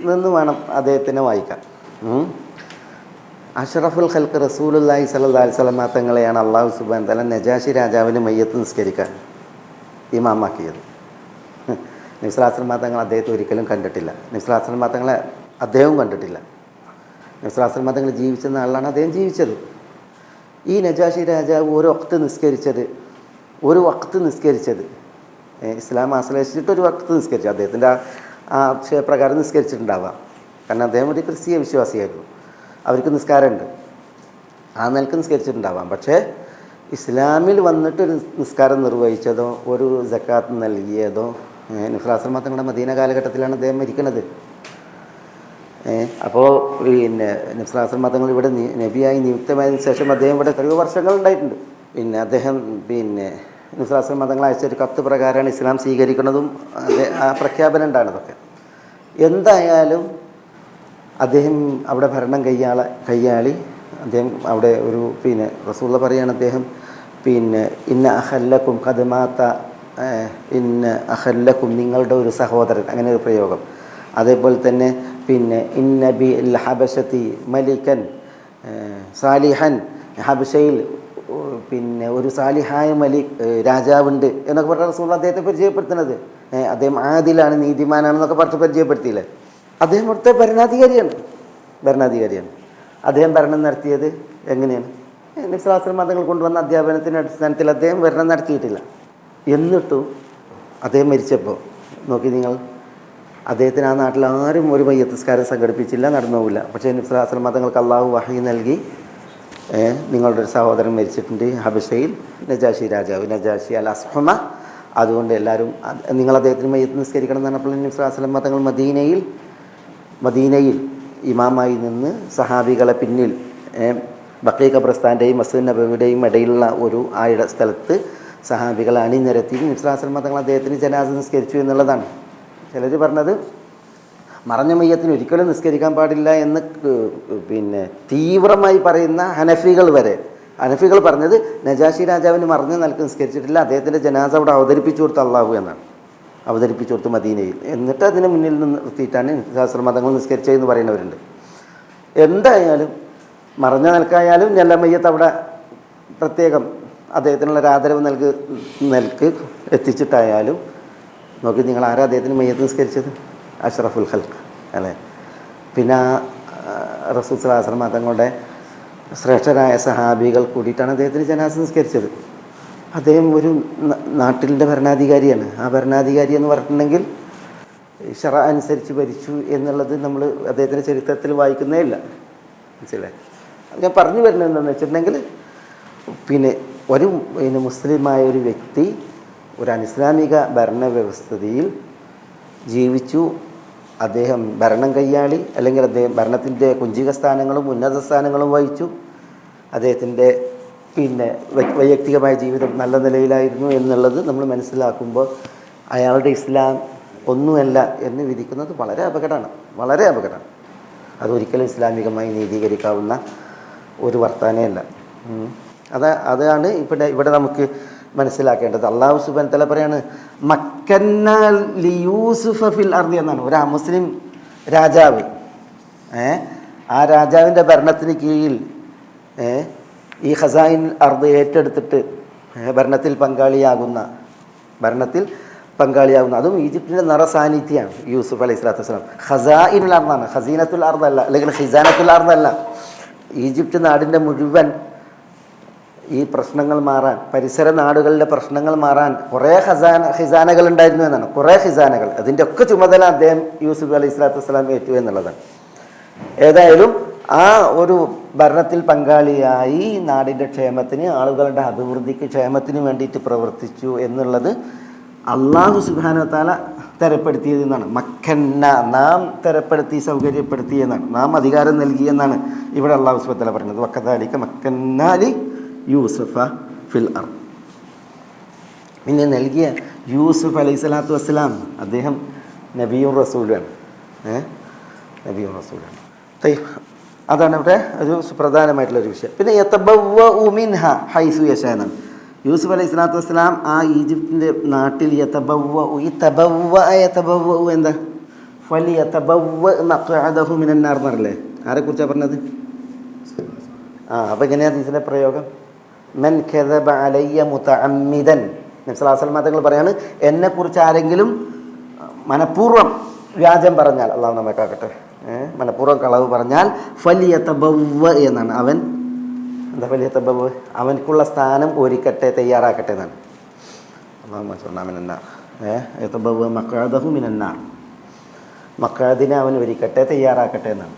നിന്ന് വേണം അദ്ദേഹത്തിനെ വായിക്കാൻ. അഷ്റഫുൽ ഖൽക്ക് റസൂലുള്ളാഹി സ്വല്ലല്ലാഹി അലൈഹി വസല്ലം തങ്ങളെയാണ് അള്ളാഹു സുബ്ഹാനഹു വ തആല നജാശി രാജാവിന് മയ്യത്ത് നിസ്കരിക്കാൻ ഇമാമാക്കിയത്. നബി സ്വല്ലല്ലാഹു അലൈഹി വസല്ലം തങ്ങൾ അദ്ദേഹത്തെ ഒരിക്കലും കണ്ടിട്ടില്ല. നബി സ്വല്ലല്ലാഹു അലൈഹി വസല്ലം തങ്ങളെ അദ്ദേഹവും കണ്ടിട്ടില്ല. നബി സ്വല്ലല്ലാഹു അലൈഹി വസല്ലം തങ്ങൾ ജീവിച്ച നാളിലാണ് അദ്ദേഹം ജീവിച്ചത്. ഈ നജാശി രാജാവ് ഒരു വഖ്ത് നിസ്കരിച്ചത് ഇസ്ലാം ആശ്ലേഷിച്ചിട്ട് ഒരു വഖ്ത് നിസ്കരിച്ചു. അദ്ദേഹത്തിൻ്റെ ആ ആശയപ്രകാരം നിസ്കരിച്ചിട്ടുണ്ടാവാം. കാരണം അദ്ദേഹം ഒരു ക്രിസ്തീയ വിശ്വാസിയായിരുന്നു. അവർക്ക് നിസ്കാരമുണ്ട്, ആ നിലക്ക് നിസ്കരിച്ചിട്ടുണ്ടാവാം. പക്ഷേ ഇസ്ലാമിൽ വന്നിട്ടൊരു നിസ്കാരം നിർവഹിച്ചതോ ഒരു സക്കാത്ത് നൽകിയതോ നബി തങ്ങളുടെ മദീന കാലഘട്ടത്തിലാണ് അദ്ദേഹം മരിക്കുന്നത്. അപ്പോൾ പിന്നെ നബി തങ്ങൾ ഇവിടെ നബിയായി നിയുക്തമായതിനു ശേഷം അദ്ദേഹം ഇവിടെ എത്രയോ വർഷങ്ങൾ ഉണ്ടായിട്ടുണ്ട്. പിന്നെ അദ്ദേഹം നബി തങ്ങൾ അയച്ച ഒരു കത്ത് പ്രകാരമാണ് ഇസ്ലാം സ്വീകരിക്കുന്നതും ആ പ്രഖ്യാപനം ഉണ്ടാകുന്നതൊക്കെ. എന്തായാലും അദ്ദേഹം അവിടെ ഭരണം കയ്യാളി. അദ്ദേഹം അവിടെ ഒരു റസൂലുള്ള പറയാണ് അദ്ദേഹം ഇന്ന അഹല്ലക്കും കദ്മാത്ത ഇന്ന അഹല്ലക്കും നിങ്ങളുടെ ഒരു സഹോദരൻ, അങ്ങനെ ഒരു പ്രയോഗം. അതേപോലെ തന്നെ ഇന്ന ബി അൽ ഹബശത്തി മലിക്കൻ സാലിഹൻ, ഹബശയിൽ ഒരു സാലിഹായ രാജാവുണ്ട് എന്നൊക്കെ പറഞ്ഞ റസൂലുള്ള അദ്ദേഹത്തെ പരിചയപ്പെടുത്തുന്നത്. അദ്ദേഹം ആദിലാണ്, നീതിമാനാണെന്നൊക്കെ പറഞ്ഞ് പരിചയപ്പെടുത്തിയില്ലേ. അദ്ദേഹം ഇവിടുത്തെ ഭരണാധികാരിയാണ്. അദ്ദേഹം ഭരണം നടത്തിയത് എങ്ങനെയാണ്? നബി സ്വല്ലല്ലാഹു അലൈഹി വസല്ലം തങ്ങൾ കൊണ്ടുവന്ന അധ്യാപനത്തിൻ്റെ അടിസ്ഥാനത്തിൽ അദ്ദേഹം ഭരണം നടത്തിയിട്ടില്ല. എന്നിട്ടും അദ്ദേഹം മരിച്ചപ്പോൾ നോക്കി നിങ്ങൾ, അദ്ദേഹത്തിന് ആ നാട്ടിൽ ആരും ഒരു മയ്യത്ത് നിസ്കാരം സംഘടിപ്പിച്ചില്ല, നടന്നുപോകില്ല. പക്ഷേ നബി സ്വല്ലല്ലാഹു അലൈഹി വസല്ലം തങ്ങൾക്ക് അള്ളാഹു വഹി നൽകി, നിങ്ങളുടെ ഒരു സഹോദരൻ മരിച്ചിട്ടുണ്ട് ഹബശയിൽ, നജാശി രാജാവ്, നജാശി അൽ അസ്ഹമ, അതുകൊണ്ട് എല്ലാവരും നിങ്ങൾ അദ്ദേഹത്തിന് മയ്യത്ത് നിസ്കരിക്കണം എന്ന് പറഞ്ഞപ്പോൾ നബി സ്വല്ലല്ലാഹു അലൈഹി വസല്ലം തങ്ങൾ മദീനയിൽ ഇമാമായി നിന്ന് സഹാബികളെ പിന്നിൽ ബഖീ ഖബർസ്ഥാൻ്റെയും മസ്ജിദ് നബവിയുടെയും ഇടയിലുള്ള ഒരു ആയിട സ്ഥലത്ത് സഹാബികളെ അണിനിരത്തി നബി സ്വല്ലല്ലാഹു അലൈഹി വസല്ലം തങ്ങൾ അദ്ദേഹത്തിന് ജനാസ നിസ്കരിച്ചു എന്നുള്ളതാണ്. ചിലർ പറഞ്ഞത് മറഞ്ഞ മയ്യത്തിന് ഒരിക്കലും നിസ്കരിക്കാൻ പാടില്ല എന്ന് തീവ്രമായി പറയുന്ന ഹനഫികൾ പറഞ്ഞത് നജാശി രാജാവിന് മറഞ്ഞ നിലക്ക് നിസ്കരിച്ചിട്ടില്ല, അദ്ദേഹത്തിൻ്റെ ജനാസ അവിടെ അവതരിപ്പിച്ചു കൊടുത്ത അള്ളാഹു എന്നാണ്. അവതരിപ്പിച്ചു കൊടുത്തു മദീനയിൽ. എന്നിട്ട് അതിന് മുന്നിൽ നിന്ന് നിർത്തിയിട്ടാണ് സഹസ്രമതങ്ങൾ നിസ്കരിച്ചതെന്ന് പറയുന്നവരുണ്ട്. എന്തായാലും മറഞ്ഞ നിലക്കായാലും ഞെല്ല മയ്യത്ത് അവിടെ പ്രത്യേകം അദ്ദേഹത്തിനുള്ള ഒരു ആദരവ് നൽകി എത്തിച്ചിട്ടായാലും നോക്കി നിങ്ങൾ ആരാ അദ്ദേഹത്തിന് മയ്യത്ത് നിസ്കരിച്ചത്? അഷ്റഫുൽ ഖൽക്ക് അല്ലേ. പിന്നെ റസൂൽ സ്വല്ലല്ലാഹു അലൈഹി വസല്ലം തങ്ങളുടെ ശ്രേഷ്ഠരായ സഹാബികൾ കൂടിയിട്ടാണ് അദ്ദേഹത്തിന് ജനാസ നിസ്കരിച്ചത്. അദ്ദേഹം ഒരു നാട്ടിൻ്റെ ഭരണാധികാരിയാണ്. ആ ഭരണാധികാരി എന്ന് പറഞ്ഞിട്ടുണ്ടെങ്കിൽ ശറ അനുസരിച്ച് ഭരിച്ചു എന്നുള്ളത് നമ്മൾ അദ്ദേഹത്തിൻ്റെ ചരിത്രത്തിൽ വായിക്കുന്നേ ഇല്ല. മനസ്സിലായി? ഞാൻ പറഞ്ഞു വരുന്നത് എന്താണെന്ന് വെച്ചിട്ടുണ്ടെങ്കിൽ ഒരു മുസ്ലിമായ ഒരു വ്യക്തി ഒരു അനിസ്ലാമിക ഭരണവ്യവസ്ഥയിൽ ജീവിച്ചു, അദ്ദേഹം ഭരണം കയ്യാളി, അല്ലെങ്കിൽ അദ്ദേഹം ഭരണത്തിൻ്റെ കുഞ്ചിക സ്ഥാനങ്ങളും ഉന്നത സ്ഥാനങ്ങളും വഹിച്ചു, അദ്ദേഹത്തിൻ്റെ വൈയക്തികമായ ജീവിതം നല്ല നിലയിലായിരുന്നു എന്നുള്ളത് നമ്മൾ മനസ്സിലാക്കുമ്പോൾ അയാളുടെ ഇസ്ലാം ഒന്നുമല്ല എന്ന് വിധിക്കുന്നത് വളരെ അപകടമാണ്. അതൊരിക്കലും ഇസ്ലാമികമായി നീതീകരിക്കാവുന്ന ഒരു വർത്താനമല്ല. അതാണ് ഇവിടെ നമുക്ക് മനസ്സിലാക്കേണ്ടത്. അല്ലാഹു സുബ്ഹാനഹു വ തആല പറയാണ് മക്കന്ന ലിയൂസുഫ ഫിൽ അർദി എന്നാണ്. ഒരു മുസ്ലിം രാജാവ് ആ രാജാവിൻ്റെ ഭരണത്തിന് കീഴിൽ ഈ ഖസായിൻ അർദ് ഏറ്റെടുത്തിട്ട് ഭരണത്തിൽ പങ്കാളിയാകുന്ന അതും ഈജിപ്തിൻ്റെ നിറസാന്നിധ്യമാണ് യൂസുഫ് അലൈഹി സ്വലാത്തു വസ്സലാം. ഖസായിനുൽ അർദാണ്, ഖസീനത്തുൽ അർദല്ല, അല്ലെങ്കിൽ ഖിസാനത്തുൽ അർദല്ല. ഈജിപ്റ്റ് നാടിൻ്റെ മുഴുവൻ ഈ പ്രശ്നങ്ങൾ മാറാൻ, പരിസര നാടുകളിലെ പ്രശ്നങ്ങൾ മാറാൻ കുറേ ഖിസാനകൾ ഉണ്ടായിരുന്നു എന്നാണ്. കുറേ ഖിസാനകൾ, അതിൻ്റെ ഒക്കെ ചുമതല അദ്ദേഹം യൂസുഫ് അലൈഹി സ്വലാത്തു വസ്സലാം ഏറ്റു എന്നുള്ളതാണ്. ഏതായാലും ആ ഒരു ഭരണത്തിൽ പങ്കാളിയായി നാടിൻ്റെ ക്ഷേമത്തിന്, ആളുകളുടെ അഭിവൃദ്ധിക്ക്, ക്ഷേമത്തിന് വേണ്ടിയിട്ട് പ്രവർത്തിച്ചു എന്നുള്ളത് അല്ലാഹു സുബ്ഹാനഹു വ തആല തരപ്പെടുത്തിയത് എന്നാണ്. മക്കന്ന, നാം തരപ്പെടുത്തി, സൗകര്യപ്പെടുത്തി എന്നാണ്, നാം അധികാരം നൽകി എന്നാണ് ഇവിടെ അല്ലാഹു സുബ്ഹാനഹു വ തആല പറയുന്നത്. വക്കദാലിക മക്കന്നാലി യൂസുഫ ഫിൽ അർദ്. പിന്നെ നൽകിയ യൂസുഫ് അലൈഹി സ്വലാത്തു വസ്സലാം അദ്ദേഹം നബിയും റസൂലാണ്. അതാണ് ഇവിടെ ഒരു സുപ്രധാനമായിട്ടുള്ളൊരു വിഷയം. പിന്നെ യതബവ്വഉ മിൻഹ ഹൈസു യശാ എന്നാണ്. യൂസുഫ് അലൈഹി സ്വലാത്തു വസ്സലാം ആ ഈജിപ്തിൻ്റെ നാട്ടിൽ യതബവ്വഉ എന്താ ഫലിയതബവ്വ മഖ്അദഹു മിനന്നാർ എന്നല്ലേ? ആരെക്കുറിച്ചാണ് പറഞ്ഞത്? അപ്പോൾ എങ്ങനെയാണ് ഹദീസിലെ പ്രയോഗം? മൻ കദബ അലയ്യ മുതഅമ്മിദൻ. നബി സല്ലല്ലാഹു അലൈഹി വസല്ലം തങ്ങൾ പറയാണ്, എന്നെക്കുറിച്ച് ആരെങ്കിലും മനഃപൂർവ്വം വ്യാജം പറഞ്ഞാൽ, അള്ളാഹു നമ്മെ കാക്കട്ടെ, മനഃപൂർവ്വം കളവ് പറഞ്ഞാൽ ഫലിയതബവ്വ എന്നാണ്, അവൻ എന്താ ഫലിയതബവ്വ, അവൻക്കുള്ള സ്ഥാനം ഒരുക്കട്ടെ, തയ്യാറാക്കട്ടെ എന്നാണ്. മഖഅദഹു അവൻ ഒരുക്കട്ടെ, തയ്യാറാക്കട്ടെ എന്നാണ്.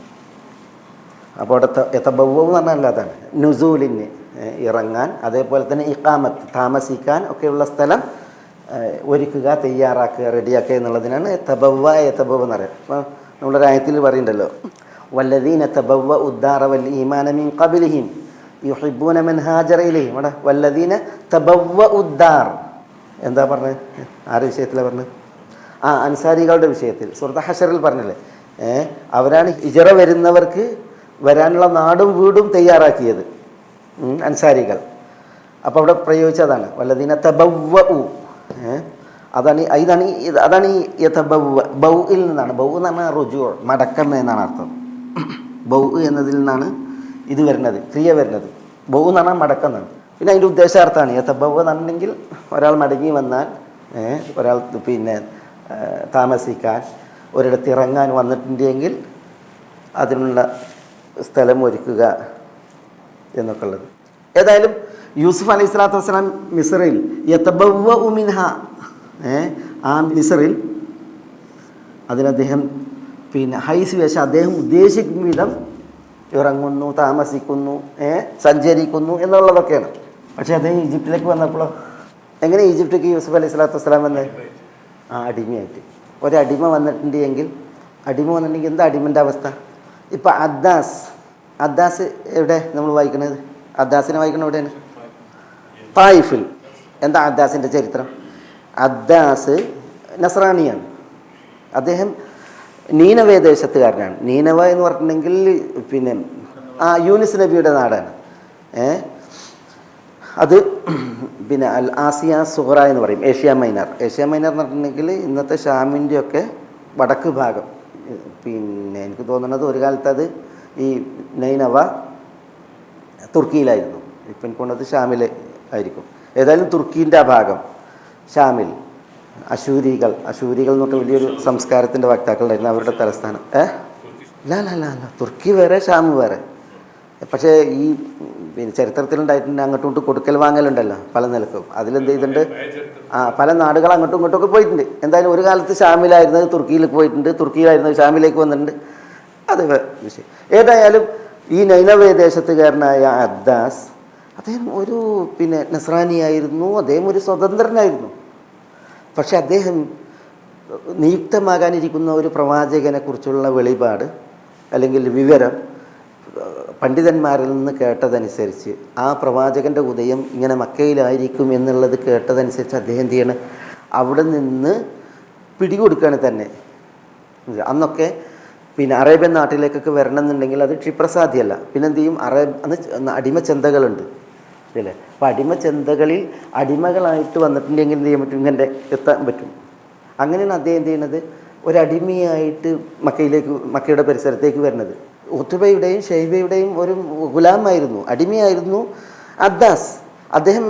അപ്പോൾ അവിടെ യതബവ്വ എന്ന് പറഞ്ഞാൽ അല്ലാതാണ് നുസൂലിന് ഇറങ്ങാൻ, അതേപോലെ തന്നെ ഇഖാമത്ത് താമസിക്കാൻ ഒക്കെയുള്ള സ്ഥലം ഒരുക്കുക, തയ്യാറാക്കുക, റെഡിയാക്കുക എന്നുള്ളതിനാണ് യതബവ്വ എന്ന് പറയുക. അപ്പോൾ നമ്മളൊരു ആയത്തിൽ പറയുന്നുണ്ടല്ലോ, വല്ലദീന തബവ്വ ഉദ്ദാറ വൽ ഈമാന മിൻ ഖബ്ലിഹിം യുഹിബ്ബൂന മൻ ഹാജറ ഇലൈഹിം. അവിടെ വല്ലദീന തബവ്വ ഉദ്ദാർ എന്താ പറഞ്ഞത്? ആരുടെ വിഷയത്തിലാണ് പറഞ്ഞത്? അൻസാരികളുടെ വിഷയത്തിൽ സൂറത്ത് ഹശറിൽ പറഞ്ഞല്ലേ, അവരാണ് ഹിജ്റ വരുന്നവർക്ക് വരാനുള്ള നാടും വീടും തയ്യാറാക്കിയത്, അൻസാരികൾ. അപ്പോൾ അവിടെ പ്രയോഗിച്ചതാണ് വല്ലദീന തബവ്വഉ. അതാണ് ഈ യതബവ്വ, ബൗഇൽ നിന്നാണ്. ബൗ എന്ന് പറഞ്ഞാൽ റുജൂ, മടക്കം എന്നാണ് അർത്ഥം. ബൗ എന്നതിൽ നിന്നാണ് ഇത് വരുന്നത്, ക്രിയ വരുന്നത്. ബൗ എന്ന് പറഞ്ഞാൽ മടക്കം എന്നാണ്. പിന്നെ അതിൻ്റെ ഉദ്ദേശാർത്ഥമാണ് യതബവ്വ എന്നുണ്ടെങ്കിൽ ഒരാൾ മടങ്ങി വന്നാൽ, ഒരാൾ പിന്നെ താമസിക്കാൻ ഒരിടത്ത് ഇറങ്ങാൻ വന്നിട്ടുണ്ടെങ്കിൽ അതിനുള്ള സ്ഥലം ഒരുക്കുക എന്നൊക്കെ ഉള്ളത്. ഏതായാലും യൂസുഫ് അലൈഹി സ്വലാത്തു വസ്സലാം മിസ്റിൽ യതബവ്വഉ മിൻഹ, ആ മിസ്റിൽ അതിനദ്ദേഹം പിന്നെ ഹൈസ് വേഷ അദ്ദേഹം ഉദ്ദേശിക്കും വിധം ഇറങ്ങുന്നു, താമസിക്കുന്നു, സഞ്ചരിക്കുന്നു എന്നുള്ളതൊക്കെയാണ്. പക്ഷേ അദ്ദേഹം ഈജിപ്തിലേക്ക് വന്നപ്പോൾ എങ്ങനെ ഈജിപ്തിലേക്ക് യൂസുഫ് അലൈഹി സ്വലാത്തു വസ്സലാം വന്നത്? അടിമയായിട്ട്. ഒരടിമ വന്നിട്ടുണ്ടെങ്കിൽ, എന്താ അടിമൻ്റെ അവസ്ഥ? ഇപ്പം അദ്ദാസ് എവിടെ നമ്മൾ വായിക്കുന്നത്? അദ്ദാസിനെ വായിക്കുന്നത് എവിടെയാണ്? തായിഫിൽ. എന്താ അദ്ദാസിൻ്റെ ചരിത്രം? അദ്ദാസ് നസ്രാണിയാണ്. അദ്ദേഹം നീനവ ദേശത്തുകാരനാണ്. നീനവ എന്ന് പറഞ്ഞിട്ടുണ്ടെങ്കിൽ പിന്നെ യൂനിസ് നബിയുടെ നാടാണ്. അത് പിന്നെ അൽ ആസിയ സുഹറ എന്ന് പറയും, ഏഷ്യ മൈനർ എന്ന് പറഞ്ഞിട്ടുണ്ടെങ്കിൽ ഇന്നത്തെ ഷാമിൻ്റെയൊക്കെ വടക്ക് ഭാഗം. പിന്നെ എനിക്ക് തോന്നുന്നത് ഒരു കാലത്ത് അത് ഈ നൈനവ തുർക്കിയിലായിരുന്നു, ഇപ്പം എനിക്ക് തോന്നുന്നത് ഷാമിൽ ആയിരിക്കും. ഏതായാലും തുർക്കീൻ്റെ ആ ഭാഗം ഷാമിൽ അശൂരികൾ എന്നൊക്കെ വലിയൊരു സംസ്കാരത്തിൻ്റെ വക്താക്കളുണ്ടായിരുന്നു. അവരുടെ തലസ്ഥാനം അല്ല തുർക്കി വേറെ, ഷാം വേറെ. പക്ഷേ ഈ പിന്നെ ചരിത്രത്തിലുണ്ടായിട്ടുണ്ട് അങ്ങോട്ടും ഇങ്ങോട്ടും കൊടുക്കൽ വാങ്ങലുണ്ടല്ലോ പല നിലക്കും. അതിലെന്ത് ചെയ്തിട്ടുണ്ട്, പല നാടുകൾ അങ്ങോട്ടും ഇങ്ങോട്ടും പോയിട്ടുണ്ട്. എന്തായാലും ഒരു കാലത്ത് ഷാമിലായിരുന്നത് തുർക്കിയിൽ പോയിട്ടുണ്ട്, തുർക്കിയിലായിരുന്നത് ഷാമിലേക്ക് വന്നിട്ടുണ്ട്. അത് വിഷയം. ഏതായാലും ഈ നൈനവേ ദേശത്തുകാരനായ അദ്ദാസ്, അദ്ദേഹം ഒരു പിന്നെ നസ്രാനിയായിരുന്നു, അദ്ദേഹം ഒരു സ്വതന്ത്രനായിരുന്നു. പക്ഷെ അദ്ദേഹം നിയുക്തമാകാനിരിക്കുന്ന ഒരു പ്രവാചകനെ കുറിച്ചുള്ള വെളിപാട് അല്ലെങ്കിൽ വിവരം പണ്ഡിതന്മാരിൽ നിന്ന് കേട്ടതനുസരിച്ച് ആ പ്രവാചകൻ്റെ ഉദയം ഇങ്ങനെ മക്കയിലായിരിക്കും എന്നുള്ളത് കേട്ടതനുസരിച്ച് അദ്ദേഹം എന്ത് ചെയ്യണം, അവിടെ നിന്ന് പിടികൊടുക്കുകയാണ് തന്നെ. അന്നൊക്കെ പിന്നെ അറേബ്യൻ നാട്ടിലേക്കൊക്കെ വരണം എന്നുണ്ടെങ്കിൽ അത് ക്ഷിപ്രസാധ്യമല്ല. പിന്നെ എന്ത് ചെയ്യും, അന്ന് അടിമച്ചന്തകളുണ്ട് അല്ലേ. അപ്പോൾ അടിമച്ചന്തകളിൽ അടിമകളായിട്ട് വന്നിട്ടുണ്ടെങ്കിൽ എന്ത് ചെയ്യാൻ പറ്റും, ഇങ്ങനെ എത്താൻ പറ്റും. അങ്ങനെയാണ് അദ്ദേഹം എന്ത് ചെയ്യുന്നത്, ഒരടിമയായിട്ട് മക്കയുടെ പരിസരത്തേക്ക് വരുന്നത്. ഉത്ബയുടെയും ഷൈബയുടെയും ഒരു ഗുലാമായിരുന്നു, അടിമയായിരുന്നു അദ്ദാസ്. അദ്ദേഹം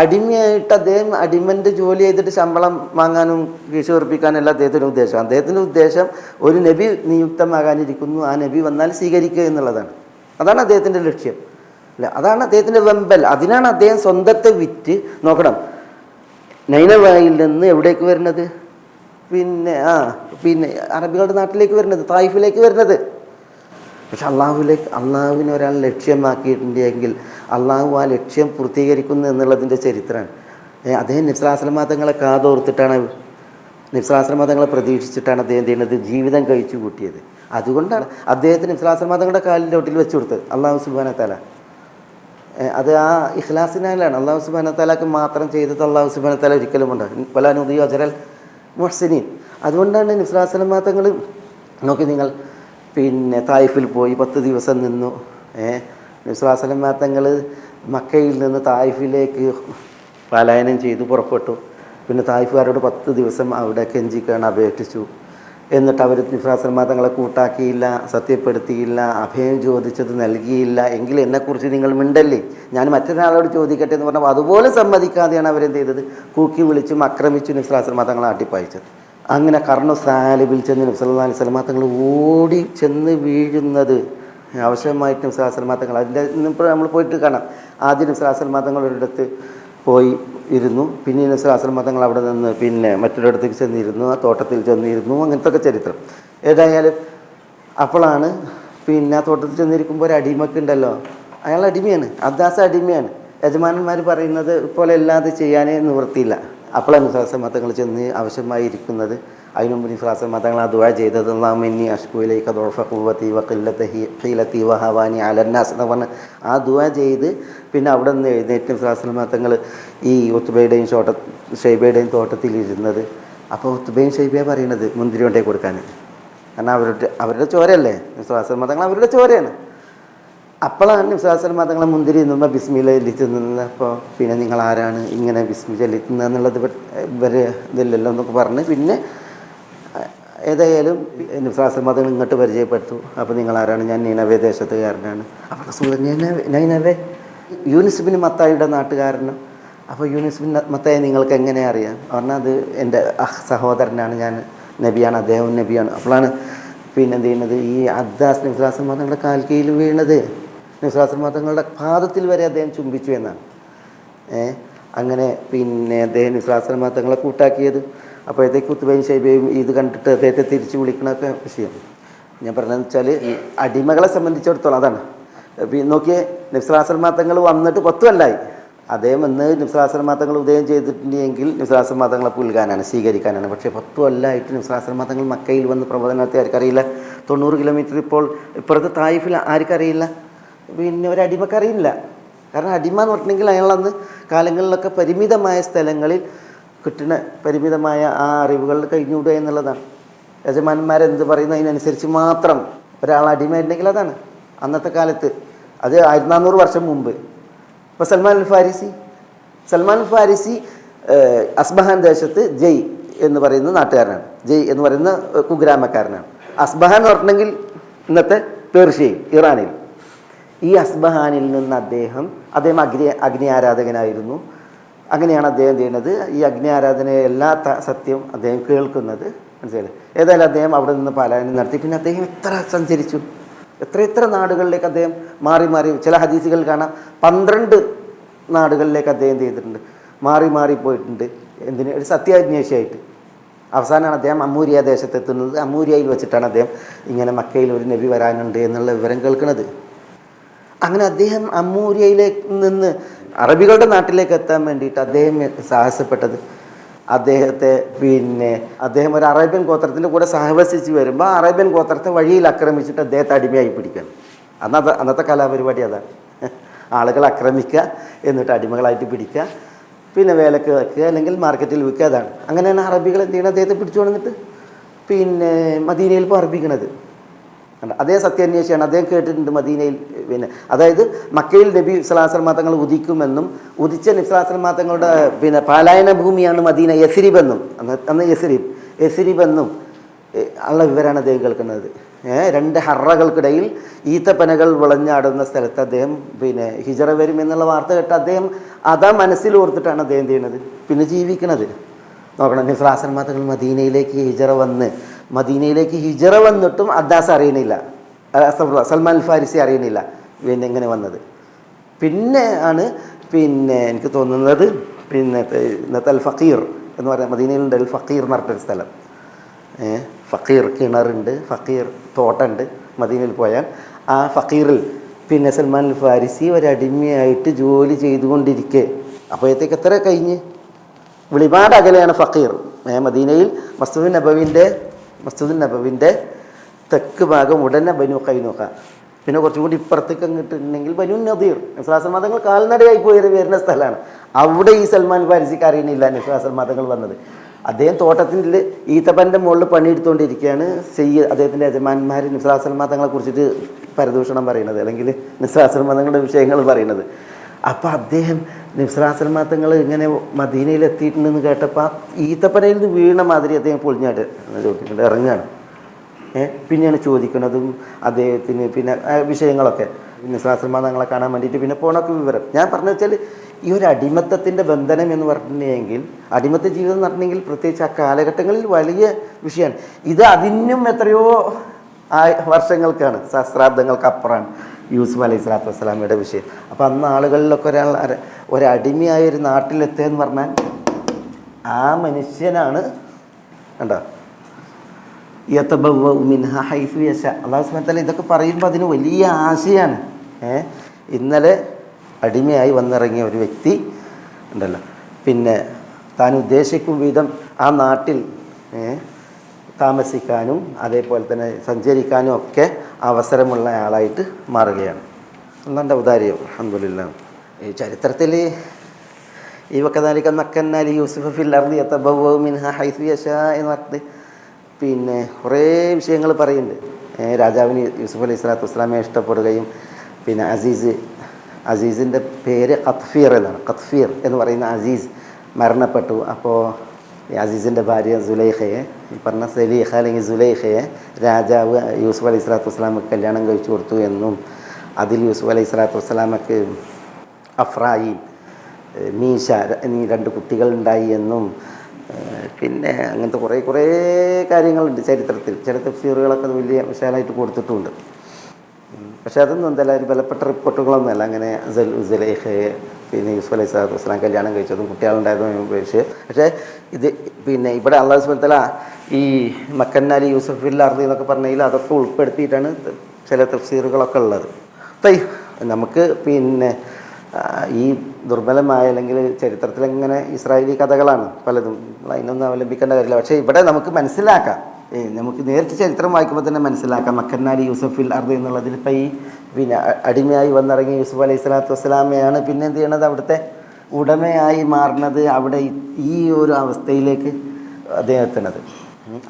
അടിമയായിട്ട് അടിമൻ്റെ ജോലി ചെയ്തിട്ട് ശമ്പളം വാങ്ങാനും കീശ ഉറപ്പിക്കാനല്ല അദ്ദേഹത്തിൻ്റെ ഉദ്ദേശം. അദ്ദേഹത്തിൻ്റെ ഉദ്ദേശം ഒരു നബി നിയുക്തമാകാനിരിക്കുന്നു, ആ നബി വന്നാൽ സ്വീകരിക്കുക എന്നുള്ളതാണ്. അതാണ് അദ്ദേഹത്തിൻ്റെ ലക്ഷ്യം അല്ല, അതാണ് അദ്ദേഹത്തിൻ്റെ വെമ്പൽ. അതിനാണ് അദ്ദേഹം സ്വന്തത്തെ വിറ്റ്. നോക്കണം, നൈനവായിൽ നിന്ന് എവിടേക്ക് വരുന്നത്, പിന്നെ അറബികളുടെ നാട്ടിലേക്ക് വരുന്നത്, തായിഫിലേക്ക് വരുന്നത്. പക്ഷെ അള്ളാഹുവിനെ ഒരാൾ ലക്ഷ്യമാക്കിയിട്ടുണ്ടെങ്കിൽ അള്ളാഹു ആ ലക്ഷ്യം പൂർത്തീകരിക്കുന്നു എന്നുള്ളതിൻ്റെ ചരിത്രമാണ്. അദ്ദേഹം നബി സ്വല്ലല്ലാഹു അലൈഹി വസല്ലം തങ്ങളെ കാതോർത്തിട്ടാണ്, നബി സ്വല്ലല്ലാഹു അലൈഹി വസല്ലം തങ്ങളെ പ്രതീക്ഷിച്ചിട്ടാണ് അദ്ദേഹം ചെയ്യുന്നത്, ജീവിതം കഴിച്ചു കൂട്ടിയത്. അതുകൊണ്ടാണ് അദ്ദേഹത്തിന് നബി സ്വല്ലല്ലാഹു അലൈഹി വസല്ലം തങ്ങളുടെ കാലിൻ്റെ ഒട്ടിൽ വെച്ച് കൊടുത്തത് അള്ളാഹു സുബ്ഹാനഹു വ തആല. അത് ആ ഇഖ്ലാസിനാലാണ്. അള്ളാഹു സുബ്ഹാനഹു വ തആലക്ക് മാത്രം ചെയ്തത് അള്ളാഹു സുബ്ഹാനഹു വ തആല ഒരിക്കലും ഉണ്ട്, വലാ നുദിഉ അജ്റൽ മുഹ്സിനീൻ. അതുകൊണ്ടാണ് നബി സ്വല്ലല്ലാഹു അലൈഹി വസല്ലം തങ്ങൾ നോക്കി, നിങ്ങൾ പിന്നെ തായിഫിൽ പോയി 10 ദിവസം നിന്നു. നബി സ്വല്ലല്ലാഹു അലൈഹി വസല്ലം തങ്ങൾ മക്കയിൽ നിന്ന് തായിഫിലേക്ക് പലായനം ചെയ്തു പുറപ്പെട്ടു. പിന്നെ തായിഫുകാരോട് 10 ദിവസം അവിടെ കെഞ്ചിക്കാണ്, അപേക്ഷിച്ചു. എന്നിട്ട് അവർ നിഫ്രാസൽമാ തങ്ങളെ കൂട്ടാക്കിയില്ല, സത്യപ്പെടുത്തിയില്ല, അഭയം ചോദിച്ചത് നൽകിയില്ല എങ്കിൽ എന്നെക്കുറിച്ച് നിങ്ങൾ മിണ്ടല്ലേ, ഞാൻ മറ്റൊരാളോട് ചോദിക്കട്ടെ എന്ന് പറഞ്ഞപ്പോൾ അതുപോലെ സമ്മതിക്കാതെയാണ് അവരെന്ത് ചെയ്തത്, കൂക്കി വിളിച്ചും ആക്രമിച്ചു നിഫ്രാസൽമാ തങ്ങളെ ആട്ടിപ്പായിച്ചത്. അങ്ങനെ കർണു സാലിബിൽ ചെന്ന് നബി സല്ലല്ലാഹു അലൈഹി വസല്ലം തങ്ങൾ ഓടി ചെന്ന് വീഴുന്നത് ആവശ്യമായിട്ട് നബി സല്ലല്ലാഹു അലൈഹി വസല്ലം തങ്ങൾ അതിൻ്റെ ഇപ്പോൾ നമ്മൾ പോയിട്ട് കാണാം. ആദ്യം നബി സല്ലല്ലാഹു അലൈഹി വസല്ലം തങ്ങൾ ഒരിടത്ത് പോയി ഇരുന്നു, പിന്നെ നബി സല്ലല്ലാഹു അലൈഹി വസല്ലം തങ്ങൾ അവിടെ നിന്ന് പിന്നെ മറ്റൊരിടത്തേക്ക് ചെന്നിരുന്നു, ആ തോട്ടത്തിൽ ചെന്നിരുന്നു, അങ്ങനത്തെ ഒക്കെ ചരിത്രം. ഏതായാലും അപ്പോഴാണ് പിന്നെ ആ തോട്ടത്തിൽ ചെന്നിരിക്കുമ്പോൾ ഒരു അടിമക്കുണ്ടല്ലോ, അയാൾ അടിമയാണ്, അബ്ദാസ് അടിമയാണ്. യജമാനന്മാർ പറയുന്നത് പോലെ അല്ലാതെ ചെയ്യാനേ നിവൃത്തിയില്ല. അപ്പോഴാണ് നബി തങ്ങൾ ചെന്ന് ആവശ്യമായി ഇരിക്കുന്നത്. അതിനുമുമ്പ് നബി തങ്ങൾ ആ ദുആ ചെയ്തത് അല്ലാഹുമ്മ അശ്കൂ ഇലൈക ദുഅഫ ഖുവ്വതി വഖില്ലത ഹീലതി വഹവാനി അലന്നാസ് എന്ന് പറഞ്ഞ് ആ ദുആ ചെയ്ത് പിന്നെ അവിടെ നിന്ന് എഴുന്നേറ്റ് നബി തങ്ങൾ ഈ ഉത്ബയുടെയും ഷൈബയുടെയും തോട്ടത്തിലിരുന്നത്. അപ്പോൾ ഉത്ബയും ഷൈബയും പറയുന്നത് മുന്തിരി കൊണ്ടേ കൊടുക്കാൻ, കാരണം അവരുടെ ചോരയല്ലേ, നബി തങ്ങൾ അവരുടെ ചോരയാണ്. അപ്പോഴാണ് നബി തങ്ങളെ മുന്തിരി നിന്നുമ്പോൾ ബിസ്മില്ല ചൊല്ലിച്ച് നിന്നപ്പോൾ പിന്നെ നിങ്ങൾ ആരാണ് ഇങ്ങനെ ബിസ്മി ചൊല്ലിക്കുന്നത് എന്നുള്ളത് ഇവർ ഇതില്ലല്ലോ എന്നൊക്കെ പറഞ്ഞ് പിന്നെ ഏതായാലും നബി തങ്ങൾ ഇങ്ങോട്ട് പരിചയപ്പെട്ടു. അപ്പോൾ നിങ്ങൾ ആരാണ്, ഞാൻ നീനവേ ദേശത്തുകാരനാണ്. അപ്പോൾ റസൂൽ നൈനവേ യൂനിസ് ബിൻ മത്തായിയുടെ നാട്ടുകാരനും. അപ്പോൾ യൂനിസ് ബിൻ മത്തായി നിങ്ങൾക്ക് എങ്ങനെ അറിയാം പറഞ്ഞാൽ അത് എൻ്റെ സഹോദരനാണ്, ഞാൻ നബിയാണ്, അദ്ദേഹം നബിയാണ്. അപ്പോഴാണ് പിന്നെ എന്ത് ചെയ്യുന്നത്, ഈ അബ്ദാസ് നബി തങ്ങളുടെ കാൽ കീഴിൽ വീണത്, നബി തങ്ങളുടെ പാദത്തിൽ വരെ അദ്ദേഹം ചുംബിച്ചു എന്നാണ്. അങ്ങനെ പിന്നെ അദ്ദേഹം നബി തങ്ങളെ കൂട്ടാക്കിയത്. അപ്പോഴത്തേക്ക് ഉത്ബയും ഷൈബയും ഇത് കണ്ടിട്ട് അദ്ദേഹത്തെ തിരിച്ചു വിളിക്കണൊക്കെ വിഷയം ഞാൻ പറഞ്ഞതെന്ന് വെച്ചാൽ ഈ അടിമകളെ സംബന്ധിച്ചിടത്തോളം അതാണ്. നോക്കിയേ, നബി തങ്ങൾ വന്നിട്ട് 10 കൊല്ലമായി. അദ്ദേഹം ഇന്ന് നബി തങ്ങൾ ഉദയം ചെയ്തിട്ടുണ്ടെങ്കിൽ നബി തങ്ങളെ പുൽകാനാണ്, സ്വീകരിക്കാനാണ്. പക്ഷേ 10 കൊല്ലമായിട്ട് നബി തങ്ങൾ മക്കയിൽ വന്ന് പ്രബോധനം നടത്തി ആർക്കറിയില്ല. 90 കിലോമീറ്റർ ഇപ്പുറത്ത് തായിഫിൽ ആർക്കറിയില്ല, പിന്നെ ഒരു അടിമക്കറിയില്ല. കാരണം അടിമ എന്ന് പറഞ്ഞിട്ടുണ്ടെങ്കിൽ അയാളന്ന് കാലങ്ങളിലൊക്കെ പരിമിതമായ സ്ഥലങ്ങളിൽ കിട്ടുന്ന പരിമിതമായ ആ അറിവുകൾ കഴിഞ്ഞുകൂടുക എന്നുള്ളതാണ്. യജമാനന്മാരെന്ത് പറയുന്നു അതിനനുസരിച്ച് മാത്രം ഒരാൾ അടിമയുണ്ടെങ്കിൽ അതാണ് അന്നത്തെ കാലത്ത്. അത് 1400 വർഷം മുമ്പ്. ഇപ്പോൾ സൽമാൻ അൽ ഫാരിസി അസ്ബഹാൻ ദേശത്ത് ജയ് എന്ന് പറയുന്ന നാട്ടുകാരനാണ്, ജയ് എന്ന് പറയുന്ന കുഗ്രാമക്കാരനാണ്. അസ്ബഹാൻ എന്ന് പറഞ്ഞിട്ടുണ്ടെങ്കിൽ ഇന്നത്തെ പേർഷ്യയിൽ, ഇറാനിൽ. ഈ അസ്ബഹാനിൽ നിന്ന് അദ്ദേഹം അഗ്നി ആരാധകനായിരുന്നു. അങ്ങനെയാണ് അദ്ദേഹം ചെയ്യുന്നത്. ഈ അഗ്നി ആരാധനയെ എല്ലാ സത്യം അദ്ദേഹം കേൾക്കുന്നത്, മനസ്സിലായില്ലേ. ഏതായാലും അദ്ദേഹം അവിടെ നിന്ന് പലായനം നടത്തി. പിന്നെ അദ്ദേഹം എത്ര സഞ്ചരിച്ചു, എത്ര നാടുകളിലേക്ക് അദ്ദേഹം മാറി ചില ഹദീസുകൾ കാണാം 12 നാടുകളിലേക്ക് അദ്ദേഹം ചെയ്തിട്ടുണ്ട്, മാറി പോയിട്ടുണ്ട്. എന്തിന്, ഒരു സത്യാന്വേഷിയായിട്ട്. അവസാനമാണ് അദ്ദേഹം അമ്മൂരിയ ദേശത്തെത്തുന്നത്. അമ്മൂരിയയിൽ വെച്ചിട്ടാണ് അദ്ദേഹം ഇങ്ങനെ മക്കയിൽ ഒരു നബി വരാനുണ്ട് എന്നുള്ള വിവരം കേൾക്കുന്നത്. അങ്ങനെ അദ്ദേഹം അമ്മൂരിയയിലേക്ക് നിന്ന് അറബികളുടെ നാട്ടിലേക്ക് എത്താൻ വേണ്ടിയിട്ട് അദ്ദേഹം സാഹസപ്പെട്ടത്, അദ്ദേഹം ഒരു അറേബ്യൻ ഗോത്രത്തിൻ്റെ കൂടെ സഹവസിച്ച് വരുമ്പോൾ അറേബ്യൻ ഗോത്രത്തെ വഴിയിൽ ആക്രമിച്ചിട്ട് അദ്ദേഹത്തെ അടിമയായി പിടിക്കണം. അന്നത്തെ കലാപരിപാടി അതാണ്. ആളുകളെ ആക്രമിക്കുക, എന്നിട്ട് അടിമകളായിട്ട് പിടിക്കുക, പിന്നെ വേലക്ക് വെക്കുക, അല്ലെങ്കിൽ മാർക്കറ്റിൽ വിൽക്കുക. അതാണ്. അങ്ങനെയാണ് അറബികൾ എന്ത് ചെയ്യണം, അദ്ദേഹത്തെ പിടിച്ചു കൊണ്ടിട്ട് പിന്നെ മദീനയിൽ ഇപ്പോൾ അറബിക്കണത്. അദ്ദേഹം സത്യാന്വേഷിയാണ്. അദ്ദേഹം കേട്ടിട്ടുണ്ട് മദീനയിൽ പിന്നെ അതായത് മക്കയിൽ നബി സ്വല്ലല്ലാഹു അലൈഹി വസല്ലം തങ്ങൾ ഉദിക്കുമെന്നും ഉദിച്ച നബി സ്വല്ലല്ലാഹു അലൈഹി വസല്ലം തങ്ങളുടെ പിന്നെ പാലായന ഭൂമിയാണ് മദീന, യസ്രിബെന്നും അന്ന് യസ്രിബെന്നും ഉള്ള വിവരമാണ് അദ്ദേഹം കേൾക്കുന്നത്. 2 ഹറകൾക്കിടയിൽ ഈത്തപ്പനകൾ വിളഞ്ഞാടുന്ന സ്ഥലത്ത് അദ്ദേഹം പിന്നെ ഹിജറ വരും എന്നുള്ള വാർത്ത കേട്ട് അദ്ദേഹം അതാ മനസ്സിൽ ഓർത്തിട്ടാണ് അദ്ദേഹം ചെയ്യുന്നത്, പിന്നെ ജീവിക്കണത്. നോക്കണം, നബി സ്വല്ലല്ലാഹു അലൈഹി വസല്ലം തങ്ങൾ മദീനയിലേക്ക് ഹിജറ വന്നിട്ടും അബ്ദാസ് അറിയണില്ല, സൽമാൻ അൽ ഫാരിസി അറിയണില്ല പിന്നെ എങ്ങനെ വന്നത്. പിന്നെ ആണ് പിന്നെ എനിക്ക് തോന്നുന്നത് പിന്നെ ഇന്നത്തെ അൽ ഫക്കീർ എന്ന് പറയുന്നത് മദീനയിലുണ്ട്. അൽ ഫക്കീർ എന്ന് പറഞ്ഞൊരു സ്ഥലം, ഫക്കീർ കിണറുണ്ട്, ഫക്കീർ തോട്ടമുണ്ട് മദീനയിൽ പോയാൽ. ആ ഫക്കീറിൽ പിന്നെ സൽമാൻ അൽ ഫാരിസി ഒരടിമയായിട്ട് ജോലി ചെയ്തുകൊണ്ടിരിക്കെ അപ്പോഴത്തേക്ക് എത്ര കഴിഞ്ഞ് ഒരുപാട് അകലെയാണ് ഫക്കീർ. മദീനയിൽ മസ്ജിദുൻ നബവിൻ്റെ തെക്ക് ഭാഗം ഉടനെ ബനു ഖൈനുഖ, പിന്നെ കുറച്ചും കൂടി ഇപ്പുറത്തേക്ക് അങ്ങോട്ടുണ്ടെങ്കിൽ ബനു നദീർ. നബി തങ്ങൾ കാൽനടയായി പോയി വരുന്ന സ്ഥലമാണ്. അവിടെ ഈ സൽമാൻ ഫാരിസിക്ക് അറിയുന്നില്ല നബി തങ്ങൾ വന്നത്. അദ്ദേഹം തോട്ടത്തിൻ്റെ ഈത്തപ്പൻ്റെ മുകളിൽ പണിയെടുത്തുകൊണ്ടിരിക്കുകയാണ്. അദ്ദേഹത്തിൻ്റെ യജമാന്മാർ നബി തങ്ങളെ കുറിച്ചിട്ട് പരദൂഷണം പറയുന്നത്, അല്ലെങ്കിൽ നബി തങ്ങളുടെ വിഷയങ്ങൾ പറയുന്നത്. അപ്പോൾ അദ്ദേഹം നബ്സലാസ്ലമ തങ്ങൾ ഇങ്ങനെ മദീനയിൽ എത്തിയിട്ടുണ്ടെന്ന് കേട്ടപ്പോൾ ഈത്തപ്പനയിൽ നിന്ന് വീണ മാതിരി അദ്ദേഹം പൊളിഞ്ഞാട്ട് ചോദിക്കുന്നുണ്ട്, ഇറങ്ങുകയാണ്. പിന്നെയാണ് ചോദിക്കുന്നതും അദ്ദേഹത്തിന് പിന്നെ വിഷയങ്ങളൊക്കെ നബ്സലാസ്ലമ തങ്ങളെ കാണാൻ വേണ്ടിയിട്ട് പിന്നെ പോണൊക്കെ വിവരം. ഞാൻ പറഞ്ഞു വെച്ചാൽ ഈ ഒരു അടിമത്തത്തിൻ്റെ ബന്ധനം എന്ന് പറഞ്ഞിട്ടുണ്ടെങ്കിൽ, അടിമത്ത ജീവിതം എന്ന് പറഞ്ഞിട്ടുണ്ടെങ്കിൽ പ്രത്യേകിച്ച് ആ കാലഘട്ടങ്ങളിൽ വലിയ വിഷയമാണ്. ഇത് അതിനും എത്രയോ വർഷങ്ങൾക്കാണ്, സഹസ്രാബ്ദങ്ങൾക്ക് അപ്പുറമാണ് യൂസുഫ് അലൈഹി സ്വലാത്തു വസ്സലാമയുടെ വിഷയം. അപ്പോൾ അന്ന് ആളുകളിലൊക്കെ ഒരടിമയായ ഒരു നാട്ടിലെത്തുക എന്ന് പറഞ്ഞാൽ ആ മനുഷ്യനാണ് കണ്ടോ അല്ലാഹു സുബ്ഹാനഹു വ തആല ഇതൊക്കെ പറയുമ്പോൾ അതിന് വലിയ ആശയാണ്. ഇന്നലെ അടിമയായി വന്നിറങ്ങിയ ഒരു വ്യക്തി ഉണ്ടല്ലോ, പിന്നെ താൻ ഉദ്ദേശിക്കും വിധം ആ നാട്ടിൽ താമസിക്കാനും അതേപോലെ തന്നെ സഞ്ചരിക്കാനും ഒക്കെ അവസരമുള്ള ആളായിട്ട് മാറുകയാണ്. അല്ലാഹുവിൻ്റെ ഔദാര്യം അൽഹംദുലില്ലാഹ്. ഈ ചരിത്രത്തിൽ ഈ വകദാലിക മക്കന്നാ ലി യൂസുഫ ഫിൽ അർദി യതബവ്വഉ മിൻഹാ ഹൈസു യശാ എന്ന് പറഞ്ഞിട്ട് പിന്നെ കുറേ വിഷയങ്ങൾ പറയുന്നുണ്ട്. രാജാവിന് യൂസുഫ് അലൈഹി സ്വലാത്തു വസ്സലാമെ ഇഷ്ടപ്പെടുകയും പിന്നെ അസീസിൻ്റെ പേര് ഖത്ഫീർ എന്നാണ്. ഖത്ഫീർ എന്ന് പറയുന്ന അസീസ് മരണപ്പെട്ടു. അപ്പോൾ അസീസിൻ്റെ ഭാര്യ സുലൈഖയെ, ഈ പറഞ്ഞ സലീഖ അല്ലെങ്കിൽ സുലൈഖയെ രാജാവ് യൂസുഫ് അലൈഹി സ്വലാത്തു വസ്സലാമക്ക് കല്യാണം കഴിച്ചു കൊടുത്തു എന്നും അതിൽ യൂസുഫ് അലൈഹി സ്വലാത്തു വസ്സലാമക്ക് അഫ്രായിം, മീശ എന്നീ 2 കുട്ടികളുണ്ടായി എന്നും പിന്നെ അങ്ങനത്തെ കുറേ കാര്യങ്ങളുണ്ട് ചരിത്രത്തിൽ. ചില തഫ്സീറുകളൊക്കെ വലിയ വിശാലമായിട്ട് കൊടുത്തിട്ടുമുണ്ട്. പക്ഷെ അതൊന്നും എന്തല്ല ഒരു ബലപ്പെട്ട റിപ്പോർട്ടുകളൊന്നുമല്ല. അങ്ങനെ സുലൈഖയെ പിന്നെ യൂസുഫ് അലൈഹി സ്വലാത്തു വസ്സലാം കല്യാണം കഴിച്ചതും കുട്ടികളുണ്ടായതും ഉപയോഗിച്ച്. പക്ഷേ ഇത് പിന്നെ ഇവിടെ അല്ലാഹു സുബ്ഹാനഹു വ തആല ഈ മക്കന്നാ ലി യൂസുഫ ഫിൽ അർദി എന്നൊക്കെ പറഞ്ഞതിൽ അതൊക്കെ ഉൾപ്പെടുത്തിയിട്ടാണ് ചില തഫ്സീറുകളൊക്കെ ഉള്ളത്. നമുക്ക് പിന്നെ ഈ ദുർബലമായ അല്ലെങ്കിൽ ചരിത്രത്തിലെങ്ങനെ ഇസ്രായേലി കഥകളാണ് പലതും, അതിനൊന്നും അവലംബിക്കേണ്ട കാര്യമില്ല. പക്ഷേ ഇവിടെ നമുക്ക് മനസ്സിലാക്കാം, നമുക്ക് നേരിട്ട് ചരിത്രം വായിക്കുമ്പോൾ തന്നെ മനസ്സിലാക്കാം. മക്കന്നാ ലി യൂസുഫ ഫിൽ അർദി എന്നുള്ളതിൽ ഇപ്പം ഈ പിന്നെ അടിമയായി വന്നിറങ്ങിയ യൂസുഫ് അലൈഹി സ്വലാത്തു വസ്സലാമയാണ് പിന്നെ എന്ത് ചെയ്യണത്, അവിടുത്തെ ഉടമയായി മാറുന്നത്. അവിടെ ഈ ഒരു അവസ്ഥയിലേക്ക് അദ്ദേഹം എത്തുന്നത്.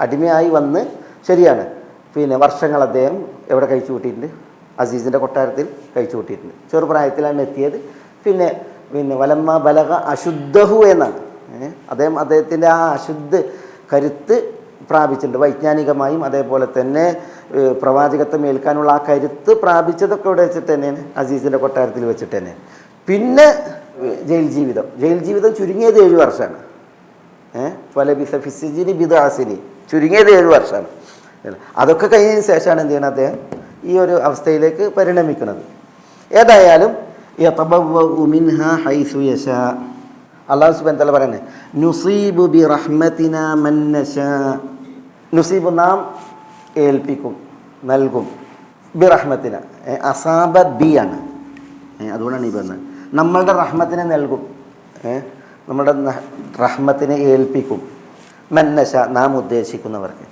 അടിമയായി വന്ന് ശരിയാണ്, പിന്നെ വർഷങ്ങൾ അദ്ദേഹം എവിടെ കഴിച്ചു കൂട്ടിയിട്ടുണ്ട്, അസീസിൻ്റെ കൊട്ടാരത്തിൽ കഴിച്ചു കൂട്ടിയിട്ടുണ്ട്. ചെറുപ്രായത്തിലാണ് എത്തിയത്. പിന്നെ വലമ്മ ബലഗ അശുദ്ധഹു എന്നാണ് അദ്ദേഹത്തിൻ്റെ ആ അശുദ്ധ കരുത്ത് പ്രാപിച്ചിട്ടുണ്ട്. വൈജ്ഞാനികമായും അതേപോലെ തന്നെ പ്രവാചകത്വം ഏൽക്കാനുള്ള ആ കരുത്ത് പ്രാപിച്ചതൊക്കെ ഇവിടെ വെച്ചിട്ട് തന്നെയാണ്, അസീസിൻ്റെ കൊട്ടാരത്തിൽ വെച്ചിട്ട് തന്നെയാണ്. പിന്നെ ജയിൽ ജീവിതം ചുരുങ്ങിയത് 7 വർഷമാണ്. ഫലബിസ ഫിസ്സിജിനി ബിദ്അസിനി, ചുരുങ്ങിയത് 7 വർഷമാണ്. അതൊക്കെ കഴിഞ്ഞതിന് ശേഷമാണ് എന്ത് ചെയ്യണം, അദ്ദേഹം ഈ ഒരു അവസ്ഥയിലേക്ക് പരിണമിക്കുന്നത്. ഏതായാലും യതബവ്വഉ മിൻഹാ ഹൈസു യശാ, അല്ലാഹു സുബ്ഹാനഹു വ തആല പറയുന്നത് നുസീബു ബിറഹ്മതിനാ മൻ നശാ, നുസീബു നാം ഏൽപ്പിക്കും നൽകും, ബിറഹ്മതിന അസാബ ബി ആണ്, അതുകൊണ്ടാണ് ഈ പറഞ്ഞത് നമ്മളുടെ റഹ്മത്തിനെ നൽകും, നമ്മുടെ റഹ്മത്തിനെ ഏൽപ്പിക്കും, മൻ നശാ നാം ഉദ്ദേശിക്കുന്നവർക്ക്.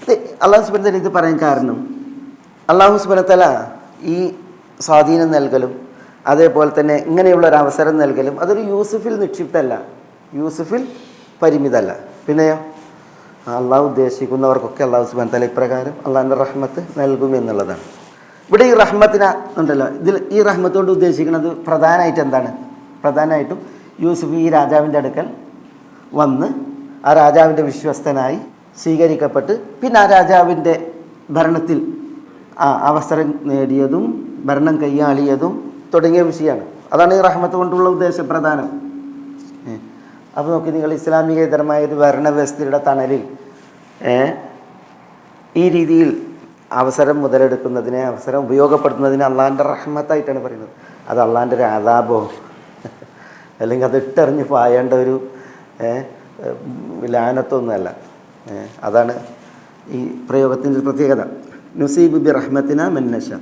ഇത് അല്ലാഹു സുബ്ഹാനഹു വ തആല ഇത് പറയാൻ കാരണം അല്ലാഹു സുബ്ഹാനഹു വ തആല ഈ സ്വാധീനം നൽകലും അതേപോലെ തന്നെ ഇങ്ങനെയുള്ള ഒരു അവസരം നൽകലും അതൊരു യൂസുഫിൽ നിക്ഷിപ്തമല്ല, യൂസുഫിൽ പരിമിതമല്ല. പിന്നെയോ അള്ളാഹു ഉദ്ദേശിക്കുന്നവർക്കൊക്കെ അള്ളാഹു സുബ്ഹാനഹു വ തആല ഇപ്രകാരം അള്ളാഹിൻ്റെ റഹ്മത്ത് നൽകും എന്നുള്ളതാണ്. ഇവിടെ ഈ റഹ്മത്തിനെ ഉണ്ടല്ലോ, ഇതിൽ ഈ റഹ്മത്ത് കൊണ്ട് ഉദ്ദേശിക്കുന്നത് പ്രധാനമായിട്ട് എന്താണ്? പ്രധാനമായിട്ടും യൂസുഫ് ഈ രാജാവിൻ്റെ അടുക്കൽ വന്ന് ആ രാജാവിൻ്റെ വിശ്വസ്തനായി സ്വീകരിക്കപ്പെട്ട് പിന്നെ ആ രാജാവിൻ്റെ ഭരണത്തിൽ അവസരം നേടിയതും ഭരണം കൈയാളിയതും തുടങ്ങിയ വിഷയമാണ്. അതാണ് ഈ റഹ്മത്ത് കൊണ്ടുള്ള ഉദ്ദേശം പ്രധാനം. അപ്പോൾ നോക്കി നിങ്ങൾ, ഇസ്ലാമികേതരമായ ഒരു ഭരണവ്യവസ്ഥയുടെ തണലിൽ ഈ രീതിയിൽ അവസരം മുതലെടുക്കുന്നതിനെ, അവസരം ഉപയോഗപ്പെടുത്തുന്നതിനെ അള്ളാഹിൻ്റെ റഹ്മത്തായിട്ടാണ് പറയുന്നത്. അത് അള്ളാഹിൻ്റെ ഒരു അദാബോ അല്ലെങ്കിൽ അത് ഇട്ടെറിഞ്ഞ് പായേണ്ട ഒരു ലാനത്തൊന്നുമല്ല. അതാണ് ഈ പ്രയോഗത്തിൻ്റെ പ്രത്യേകത. നുസീബ് ബി റഹ്മത്തിന മൻ നശാ.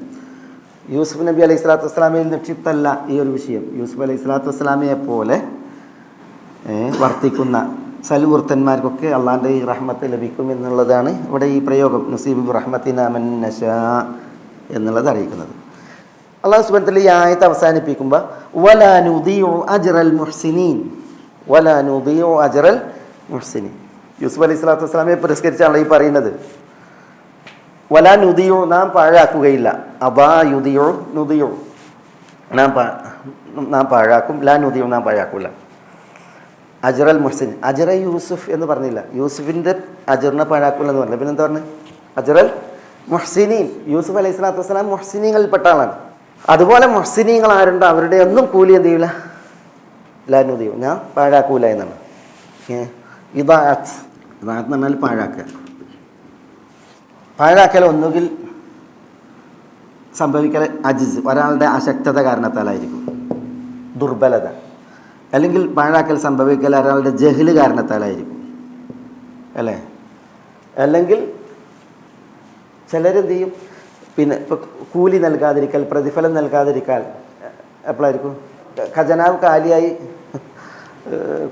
യൂസുഫ് നബി അലൈഹി സ്വലാത്തു വസ്സലാമയിൽ നിക്ഷിപ്തല്ല ഈ ഒരു വിഷയം. യൂസുഫ് അലൈഹി സ്വലാത്തു വസ്സലാമയെ പോലെ വർത്തിക്കുന്ന സൽവൃത്തന്മാർക്കൊക്കെ അള്ളാഹിൻ്റെ ഈ റഹ്മത്ത് ലഭിക്കും എന്നുള്ളതാണ് ഇവിടെ ഈ പ്രയോഗം നുസീബ് ബി റഹ്മത്തിന മൻ നശാ എന്നുള്ളത് അറിയിക്കുന്നത്. അള്ളാഹു സുബ്ഹാനഹു വ തആല ഈ ആയത്ത് അവസാനിപ്പിക്കുമ്പോൾ വലാ നുദീഉ അജ്റൽ മുഹ്സിനീൻ, വലാ നുദീഉ അജ്റൽ മുഹ്സിനീൻ. യൂസുഫ് അലൈഹി സ്വലാത്തു വസ്സലാമയെ പുരസ്കരിച്ചാണ് ഈ പറയുന്നത്. വലാ നുദിയോ നാം പാഴാക്കുകയില്ല, അബാ യുദിയോ നുദിയോ നാം പാഴാക്കും. ലാ നുദിയും നാം പാഴാക്കൂല. അജ്റൽ മുഹ്സിൻ, അജ്റ യൂസുഫ് എന്ന് പറഞ്ഞില്ല, യൂസുഫിൻ്റെ അജ്റിനെ പാഴാക്കൂല എന്ന് പറഞ്ഞില്ല. പിന്നെ എന്താ പറഞ്ഞത്? അജ്റൽ മുഹ്സിനീൻ, യൂസുഫ് അലൈഹി സ്വലാത്തു വസ്സലാം മുഹ്സിനീങ്ങളിൽപ്പെട്ട ആളാണ്. അതുപോലെ മുഹ്സിനീങ്ങൾ ആരുണ്ടോ അവരുടെ ഒന്നും കൂലി എന്ത് ചെയ്യൂല, ലാ നുദിയും ഞാൻ പാഴാക്കൂല എന്നാണ്. ഇദാഅത്ത് എന്ന് പറഞ്ഞാൽ പാഴാക്കുക. പാഴാക്കൽ ഒന്നുകിൽ സംഭവിക്കൽ അജിസ്, ഒരാളുടെ അശക്തത കാരണത്താലായിരിക്കും, ദുർബലത. അല്ലെങ്കിൽ പാഴാക്കൽ സംഭവിക്കൽ ഒരാളുടെ ജഹ്ല് കാരണത്താലായിരിക്കും, അല്ലേ? അല്ലെങ്കിൽ ചിലരെന്ത് ചെയ്യും, പിന്നെ ഇപ്പോൾ കൂലി നൽകാതിരിക്കൽ, പ്രതിഫലം നൽകാതിരിക്കാൻ എപ്പോഴായിരിക്കും? ഖജനാവ് കാലിയായി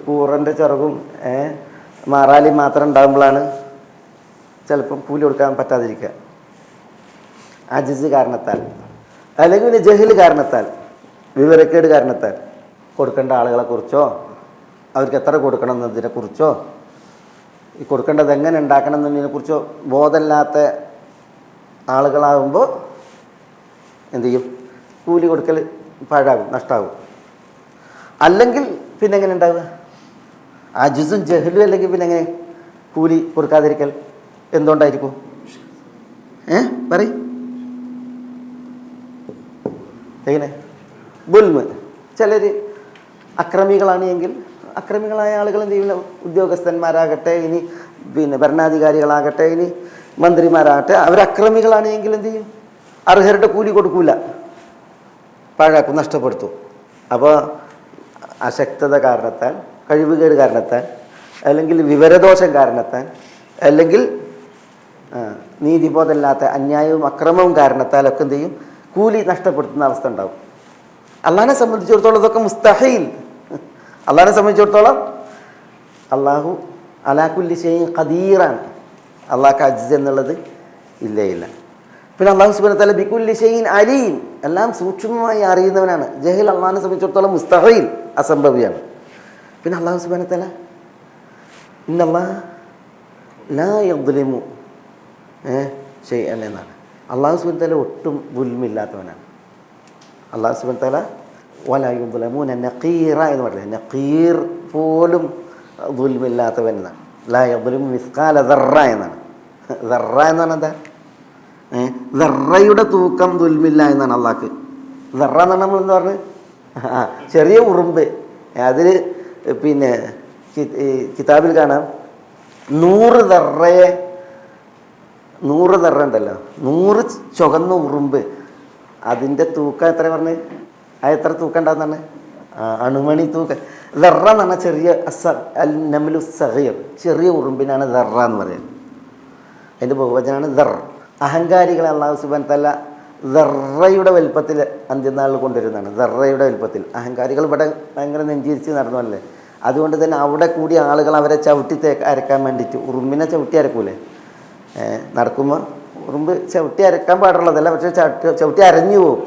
കൂറൻ്റെ ചിറകും മാറാലി മാത്രം ഉണ്ടാകുമ്പോഴാണ് ചിലപ്പം കൂലി കൊടുക്കാൻ പറ്റാതിരിക്കുക, അജിസ് കാരണത്താൽ. അല്ലെങ്കിൽ പിന്നെ ജഹ്ല് കാരണത്താൽ, വിവരക്കേട് കാരണത്താൽ, കൊടുക്കേണ്ട ആളുകളെക്കുറിച്ചോ അവർക്ക് എത്ര കൊടുക്കണം എന്നതിനെക്കുറിച്ചോ ഈ കൊടുക്കേണ്ടത് എങ്ങനെ ഉണ്ടാക്കണം എന്നതിനെക്കുറിച്ചോ ബോധമില്ലാത്ത ആളുകളാകുമ്പോൾ എന്തു ചെയ്യും? കൂലി കൊടുക്കൽ പാഴാകും, നഷ്ടമാകും. അല്ലെങ്കിൽ പിന്നെ എങ്ങനെ ഉണ്ടാവുക? അജിസും ജഹ്ലും അല്ലെങ്കിൽ പിന്നെ എങ്ങനെ കൂലി കൊടുക്കാതിരിക്കൽ എന്തുകൊണ്ടായിരിക്കും? പറയും എങ്ങനെ? ബുൽമ്. ചിലർ അക്രമികളാണ് എങ്കിൽ അക്രമികളായ ആളുകൾ എന്ത് ചെയ്യില്ല, ഉദ്യോഗസ്ഥന്മാരാകട്ടെ, ഇനി പിന്നെ ഭരണാധികാരികളാകട്ടെ, ഇനി മന്ത്രിമാരാകട്ടെ, അവരക്രമികളാണ് എങ്കിൽ എന്ത് ചെയ്യും? അർഹരുടെ കൂലി കൊടുക്കൂല, പാഴാക്കും, നഷ്ടപ്പെടുത്തും. അപ്പോൾ അശക്തത കാരണത്താൽ, കഴിവുകേട് കാരണത്താൽ, അല്ലെങ്കിൽ വിവരദോഷം കാരണത്താൽ, അല്ലെങ്കിൽ നീതിബോധമില്ലാത്ത അന്യായവും അക്രമവും കാരണത്താലൊക്കെ എന്ത് ചെയ്യും? കൂലി നഷ്ടപ്പെടുത്തുന്ന അവസ്ഥ ഉണ്ടാവും. അള്ളാഹിനെ സംബന്ധിച്ചിടത്തോളം ഇതൊക്കെ മുസ്തഹീൽ. അള്ളാഹിനെ സംബന്ധിച്ചിടത്തോളം അള്ളാഹു അലാ കുല്ലി ഷൈഇൻ ഖദീറാണ്. അള്ളാഹ്ക്ക് അജ്സ് എന്നുള്ളത് ഇല്ല. പിന്നെ അള്ളാഹു സുബ്ഹാനഹു വ തആല ബികുല്ലി ഷൈഇൻ അലീം, എല്ലാം സൂക്ഷ്മമായി അറിയുന്നവനാണ്. ജഹൽ അള്ളാഹിനെ സംബന്ധിച്ചിടത്തോളം മുസ്തഹീൽ, അസംഭവ്യമാണ്. പിന്നെ അള്ളാഹു സുബ്ഹാനഹു വ തആല ഇന്നല്ലാഹ ലാ യദ്ലിമു ഷൈഅൻ എന്നാണ്. അള്ളാഹു സുബ്ഹാനഹു വ തആല ഒട്ടും ദുൽമില്ലാത്തവനാണ്. അള്ളാഹു സുബ്ഹാനഹു വ തആല വലാ യുദ്ലമൂന നഖീറ എന്ന് പറയുന്നത്, നഖീർ പോലും ദുൽമില്ലാത്തവൻ എന്നാണ്. ലാ യദ്ലിമു മിസ്കാല ദർറ എന്നാണ്. ദർറ എന്ന് പറഞ്ഞാൽ എന്താ? ദർറയുടെ തൂക്കം ദുൽമില്ല എന്നാണ് അള്ളാഹ്ക്ക്. ദർറ എന്ന് പറഞ്ഞാൽ നമ്മളെന്താ പറഞ്ഞത്? ചെറിയ ഉറുമ്പ്. അതിൽ പിന്നെ കിതാബിൽ കാണാം 100 ദർറയെ, 100 ദർറ ഉണ്ടല്ലോ, 100 ചുവന്ന ഉറുമ്പ്, അതിൻ്റെ തൂക്കം എത്ര പറഞ്ഞ്? അത് എത്ര തൂക്കം ഉണ്ടാകുന്നതാണ്? അണുമണി തൂക്കം. ദർറ എന്ന് പറഞ്ഞാൽ ചെറിയ അൽ നംലു സഗീർ, ചെറിയ ഉറുമ്പിനാണ് ദർറ എന്ന് പറയുന്നത്. അതിൻ്റെ ബഹുവചനാണ് ദർ. അഹങ്കാരികളെ അല്ലാഹു സുബ്ഹാനഹു വ തആല ദർറയുടെ വലുപ്പത്തിൽ അന്ത്യനാളിൽ കൊണ്ടുവരുന്നതാണ്. ദർറയുടെ വലുപ്പത്തിൽ അഹങ്കാരികൾ ഇവിടെ ഭയങ്കര നെഞ്ചിരിച്ച് നടന്നല്ലേ. അതുകൊണ്ട് തന്നെ അവിടെ കൂടി ആളുകൾ അവരെ ചവിട്ടി അരക്കാൻ വേണ്ടിയിട്ട്, ഉറുമ്പിനെ ചവിട്ടി അരക്കൂലേ, നടക്കുമ്പോൾ ഉറുമ്പ് ചവിട്ടി അരക്കാൻ പാടുള്ളതല്ല, പക്ഷേ ചവിട്ടി അരഞ്ഞു പോകും.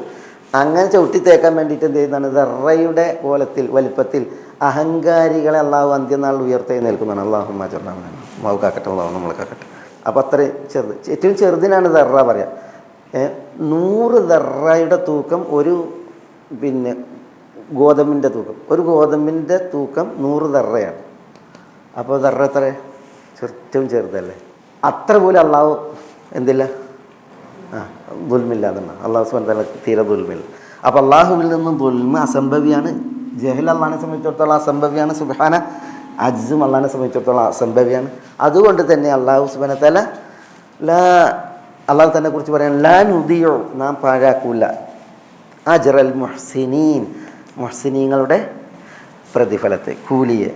അങ്ങനെ ചവിട്ടി തേക്കാൻ വേണ്ടിയിട്ട് എന്ത് ചെയ്യുന്നതാണ്? ദർറയുടെ കോലത്തിൽ വലുപ്പത്തിൽ അഹങ്കാരികളെ അള്ളാഹു അന്ത്യനാളിൽ ഉയർത്തെഴുന്നേൽക്കുന്നതാണ്. അള്ളാഹുമ്മ ജഅൽനാ മൗകാക്കട്ടെ, അള്ളാഹു നമ്മളെ കാക്കട്ടെ. അപ്പോൾ അത്രയും ചെറുത്, ഏറ്റവും ചെറുതിനാണ് ദർറ പറയുക. 100 ദർറയുടെ തൂക്കം ഒരു പിന്നെ ഗോതമ്പിൻ്റെ തൂക്കം, ഒരു ഗോതമ്പിൻ്റെ തൂക്കം 100 ദർറയാണ്. അപ്പോൾ ദർറ എത്ര? ഏറ്റവും ചെറുതല്ലേ. അത്ര പോലും അള്ളാഹു എന്തില്ല, ദുൽമില്ല എന്നാണ്. അള്ളാഹു സുബ്ഹാനഹു വ തആല തീരെ ദുൽമില്ല. അപ്പോൾ അള്ളാഹുവിൽ നിന്നും ദുൽമ അസംഭവ്യമാണ്. ജഹൽ അള്ളാഹിനെ സംബന്ധിച്ചിടത്തോളം അസംഭവ്യമാണ്. സുബ്ഹാന അജ്സും അള്ളാഹിനെ സംബന്ധിച്ചിടത്തോളം അസംഭവ്യമാണ്. അതുകൊണ്ട് തന്നെ അള്ളാഹു സുബ്ഹാനഹു വ തആല അള്ളാഹു തന്നെ കുറിച്ച് പറയാൻ ലാ നുദിഉ, നാം പാഴാക്കൂല, അജ്റൽ മുഹ്സിനീൻ, മുഹ്സിനീങ്ങളുടെ പ്രതിഫലത്തെ, കൂലിയെ.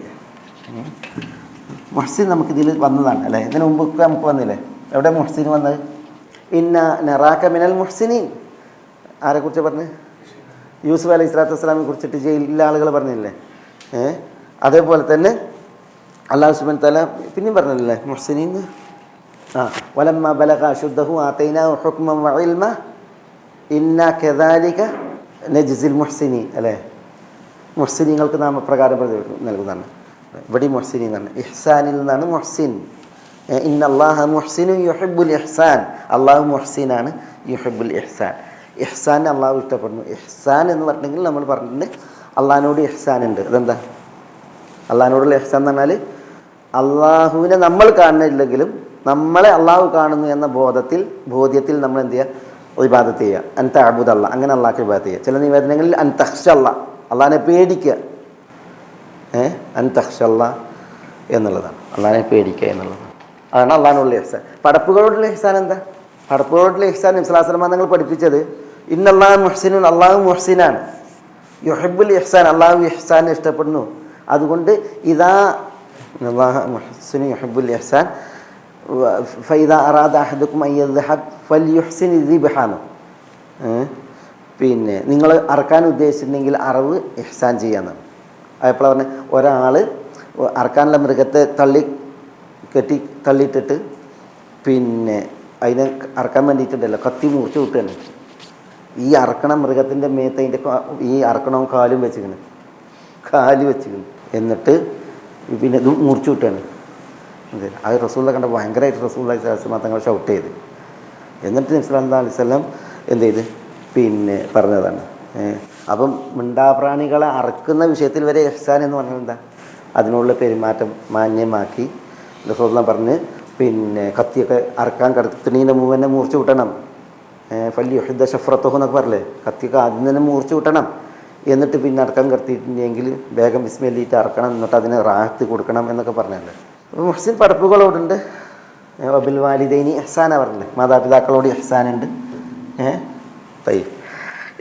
മുഹ്സിൻ നമുക്കിതിൽ വന്നതാണ് അല്ലേ? ഇതിന് മുമ്പൊക്കെ നമുക്ക് വന്നില്ലേ? എവിടെ മുഹ്സിൻ വന്നത്? ഇന്ന നറാക മിനൽ മുഹ്സിനീൻ. ആരെക്കുറിച്ച് പറഞ്ഞ്? യൂസുഫ് അലൈഹി സ്വലാത്തു വസ്സലാമിനെ കുറിച്ചിട്ട് ജയിലിലെ ആളുകൾ പറഞ്ഞില്ലേ? അതേപോലെ തന്നെ അല്ലാഹു സുബ്ഹാനഹു വ തആല പിന്നെയും പറഞ്ഞില്ലേ മുഹ്സിനീൻ? വലമ്മ ബലഗ അശുദ്ധഹു ആതൈനാഹു ഹുക്മൻ വ ഇൽമ ഇന്ന കദാലിക നജ്സിൽ മുഹ്സിനീൻ അല്ലേ? മുഹ്സിനീങ്ങൾക്ക് നാം പ്രകാരം നൽകുന്നതാണ്. ഇവിടെ മുഹ്സിനീൻ എന്നാണ്, ഇഹ്സാനിൽ നിന്നാണ് മുഹ്സിൻ. ഇന്നല്ലാഹ മുഹ്സിനു യുഹിബ്ബുൽ ഇഹ്സാൻ, അള്ളാഹു മുഹ്സിനാണ്, യുഹിബ്ബുൽ ഇഹ്സാൻ. ഇഹ്സാൻ അള്ളാഹു ഇഷ്ടപ്പെടുന്നു. ഇഹ്സാൻ എന്ന് പറഞ്ഞെങ്കിൽ നമ്മൾ പറഞ്ഞിട്ടുണ്ട് അള്ളാഹിനോട് ഇഹ്സാൻ ഉണ്ട്. അതെന്താ അള്ളാഹിനോടുള്ള ഇഹ്സാൻ എന്ന് പറഞ്ഞാൽ അള്ളാഹുവിനെ നമ്മൾ കാണുന്നില്ലെങ്കിലും നമ്മളെ അള്ളാഹു കാണുന്നു എന്ന ബോധ്യത്തിൽ നമ്മൾ എന്ത് ചെയ്യുക, ഇബാദത്ത് ചെയ്യുക. അൻ തഅബുദ അല്ലാഹ്, അങ്ങനെ അള്ളാഹ്ക്ക് ഇബാദത്ത് ചെയ്യുക. ചില നിവേദനങ്ങളിൽ അൻ തഖ്ശ അല്ലാഹ്, അള്ളാഹിനെ പേടിക്കുക. അൻ തഖ്ശ അല്ലാഹ് എന്നുള്ളതാണ്, അള്ളാഹിനെ പേടിക്കുക എന്നുള്ളതാണ്. അതാണ് അള്ളാഹിനോടുള്ള ഇഹ്സാൻ. പടപ്പുകളോടുള്ള ഇഹ്സാൻ എന്താ? പടപ്പുകളോടുള്ള ഇഹ്സാൻ നബി സ്വല്ലല്ലാഹു അലൈഹി വസല്ലം നിങ്ങൾ പഠിപ്പിച്ചത് ഇന്നല്ലാഹ മുഹ്സിനുൻ, അള്ളാഹു മുഹ്സിനാണ്. യുഹിബ്ബുൽ ഇഹ്സാൻ, അള്ളാഹു ഇഹ്സാൻ ഇഷ്ടപ്പെടുന്നു. അതുകൊണ്ട് ഇദാ അല്ലാഹ മുഹ്സിനുൻ യുഹിബ്ബുൽ ഇഹ്സാൻ ഫൈദാ അറാദ അഹദുക്കും അൻ യദ്ഹബ് ഫൽയുഹ്സിൻ ദിബ്ഹാന. പിന്നെ നിങ്ങൾ അറക്കാൻ ഉദ്ദേശിച്ചിട്ടുണ്ടെങ്കിൽ അറവ് ഇഹ്സാൻ ചെയ്യാന്നാണ്. അതെപ്പോഴാണ് പറഞ്ഞത്? ഒരാൾ അറക്കാനുള്ള മൃഗത്തെ തള്ളിയിട്ടിട്ട് പിന്നെ അതിനെ അറക്കാൻ വേണ്ടിയിട്ടുണ്ടല്ലോ കത്തി മുറിച്ച് വിട്ടുകയാണ്. ഈ അറക്കണ മൃഗത്തിൻ്റെ മേത്ത് അതിൻ്റെ ഈ അറക്കണവും കാല് വെച്ചിരിക്കുന്നു. എന്നിട്ട് പിന്നെ ഇത് മുറിച്ച് വിട്ടുകയാണ്. അത് റസൂലിനെ കണ്ട ഭയങ്കരമായിട്ട് റസൂലുള്ളാഹി സ്വല്ലല്ലാഹു അലൈഹി വസല്ലം തങ്ങൾ ഷൗട്ട് ചെയ്ത്. എന്നിട്ട് നബി സല്ലല്ലാഹു അലൈഹി വസല്ലം എന്ത് ചെയ്ത് പിന്നെ പറഞ്ഞതാണ്. അപ്പം മിണ്ടാപ്രാണികളെ അറക്കുന്ന വിഷയത്തിൽ വരെ ഇഹ്സാൻ എന്ന് പറഞ്ഞാൽ എന്താ? അതിനുള്ള പെരുമാറ്റം മാന്യമാക്കി റസൂലുള്ളാഹി പറഞ്ഞ് പിന്നെ കത്തിയൊക്കെ അറക്കാൻ കിടത്തുന്നതിന് മുമ്പ് തന്നെ മൂർച്ച വിട്ടണം. ഫല്യുഹിദ്ദ ശഫ്രത്തുഹു എന്നൊക്കെ പറയല്ലേ, കത്തിയൊക്കെ ആദ്യം തന്നെ മൂർച്ച വിട്ടണം. എന്നിട്ട് പിന്നെ അറക്കാൻ കിടത്തിയിട്ടുണ്ടെങ്കിൽ വേഗം ബിസ്മില്ലിട്ട് അറക്കണം, എന്നിട്ട് അതിന് റാഹത്ത് കൊടുക്കണം എന്നൊക്കെ പറഞ്ഞല്ലേ. അപ്പോൾ മുഹ്സിൻ പടപ്പുകളോടുണ്ട്. വബിൽ വാലിദൈനി ഇഹ്സാന പറഞ്ഞില്ലേ, മാതാപിതാക്കളോട് ഇഹ്സാനുണ്ട്.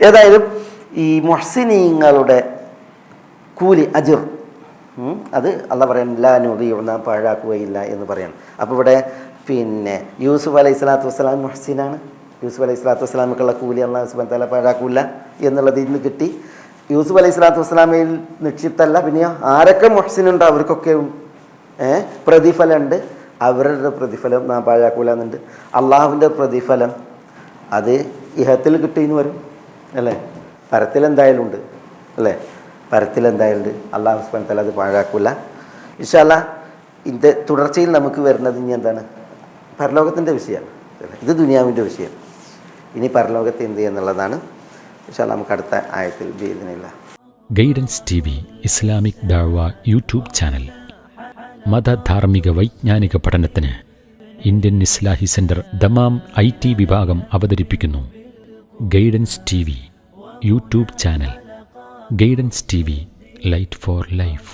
ഏതായാലും ഈ മുഹ്സിനീങ്ങളുടെ കൂലി അജ്ർ അത് അള്ളാഹ് പറയാൻ ലാ നുദീഉ, പാഴാക്കുകയില്ല എന്ന് പറയണം. അപ്പോൾ ഇവിടെ പിന്നെ യൂസുഫ് അലൈഹി സ്വലാത്തു വസ്സലാം മുഹ്സിനാണ്. യൂസുഫ് അലൈഹി സ്വലാത്തു വസ്സലാമക്കുള്ള കൂലി അള്ളാഹു സുബ്ഹാനഹു വ തആല പാഴാക്കില്ല എന്നുള്ളത് ഇന്ന് കിട്ടി. യൂസുഫ് അലൈഹി സ്വലാത്തു വസ്സലാമയിൽ നിക്ഷിപ്തല്ല, പിന്നെ ആരൊക്കെ മുഹ്സിനുണ്ട് അവർക്കൊക്കെ പ്രതിഫലമുണ്ട്. അവരുടെ പ്രതിഫലം നാം പാഴാക്കൂല എന്നുണ്ട്. അള്ളാഹുവിൻ്റെ പ്രതിഫലം അത് ഇഹത്തിൽ കിട്ടിയെന്ന് വരും അല്ലേ, പരത്തിലെന്തായാലും ഉണ്ട് അല്ലേ, പരത്തിലെന്തായാലും ഉണ്ട്. അള്ളാഹു സുബ്ഹാനഹു വ തആല അത് പാഴാക്കൂല. ഇൻഷാ അല്ലാഹ് ഇതിൻ്റെ തുടർച്ചയിൽ നമുക്ക് വരുന്നത് ഇനി എന്താണ്? പരലോകത്തിൻ്റെ വിഷയമാണ്. ഇത് ദുനിയാവിൻ്റെ വിഷയം. ഇനി പരലോകത്ത് എന്ത് ചെയ്യുന്നുള്ളതാണ് ഇൻഷാ അല്ലാഹ് നമുക്ക് അടുത്ത ആയത്തിൽ ബിഇദ്നില്ലാഹ്. ഗൈഡൻസ് TV ഇസ്ലാമിക് ദഅവ യൂട്യൂബ് ചാനൽ മതധാർമ്മിക വൈജ്ഞാനിക പഠനത്തിന് Indian Islahi centre Dammam IT വിഭാഗം അവതരിപ്പിക്കുന്നു. Guidance TV YouTube channel. Guidance TV light for life.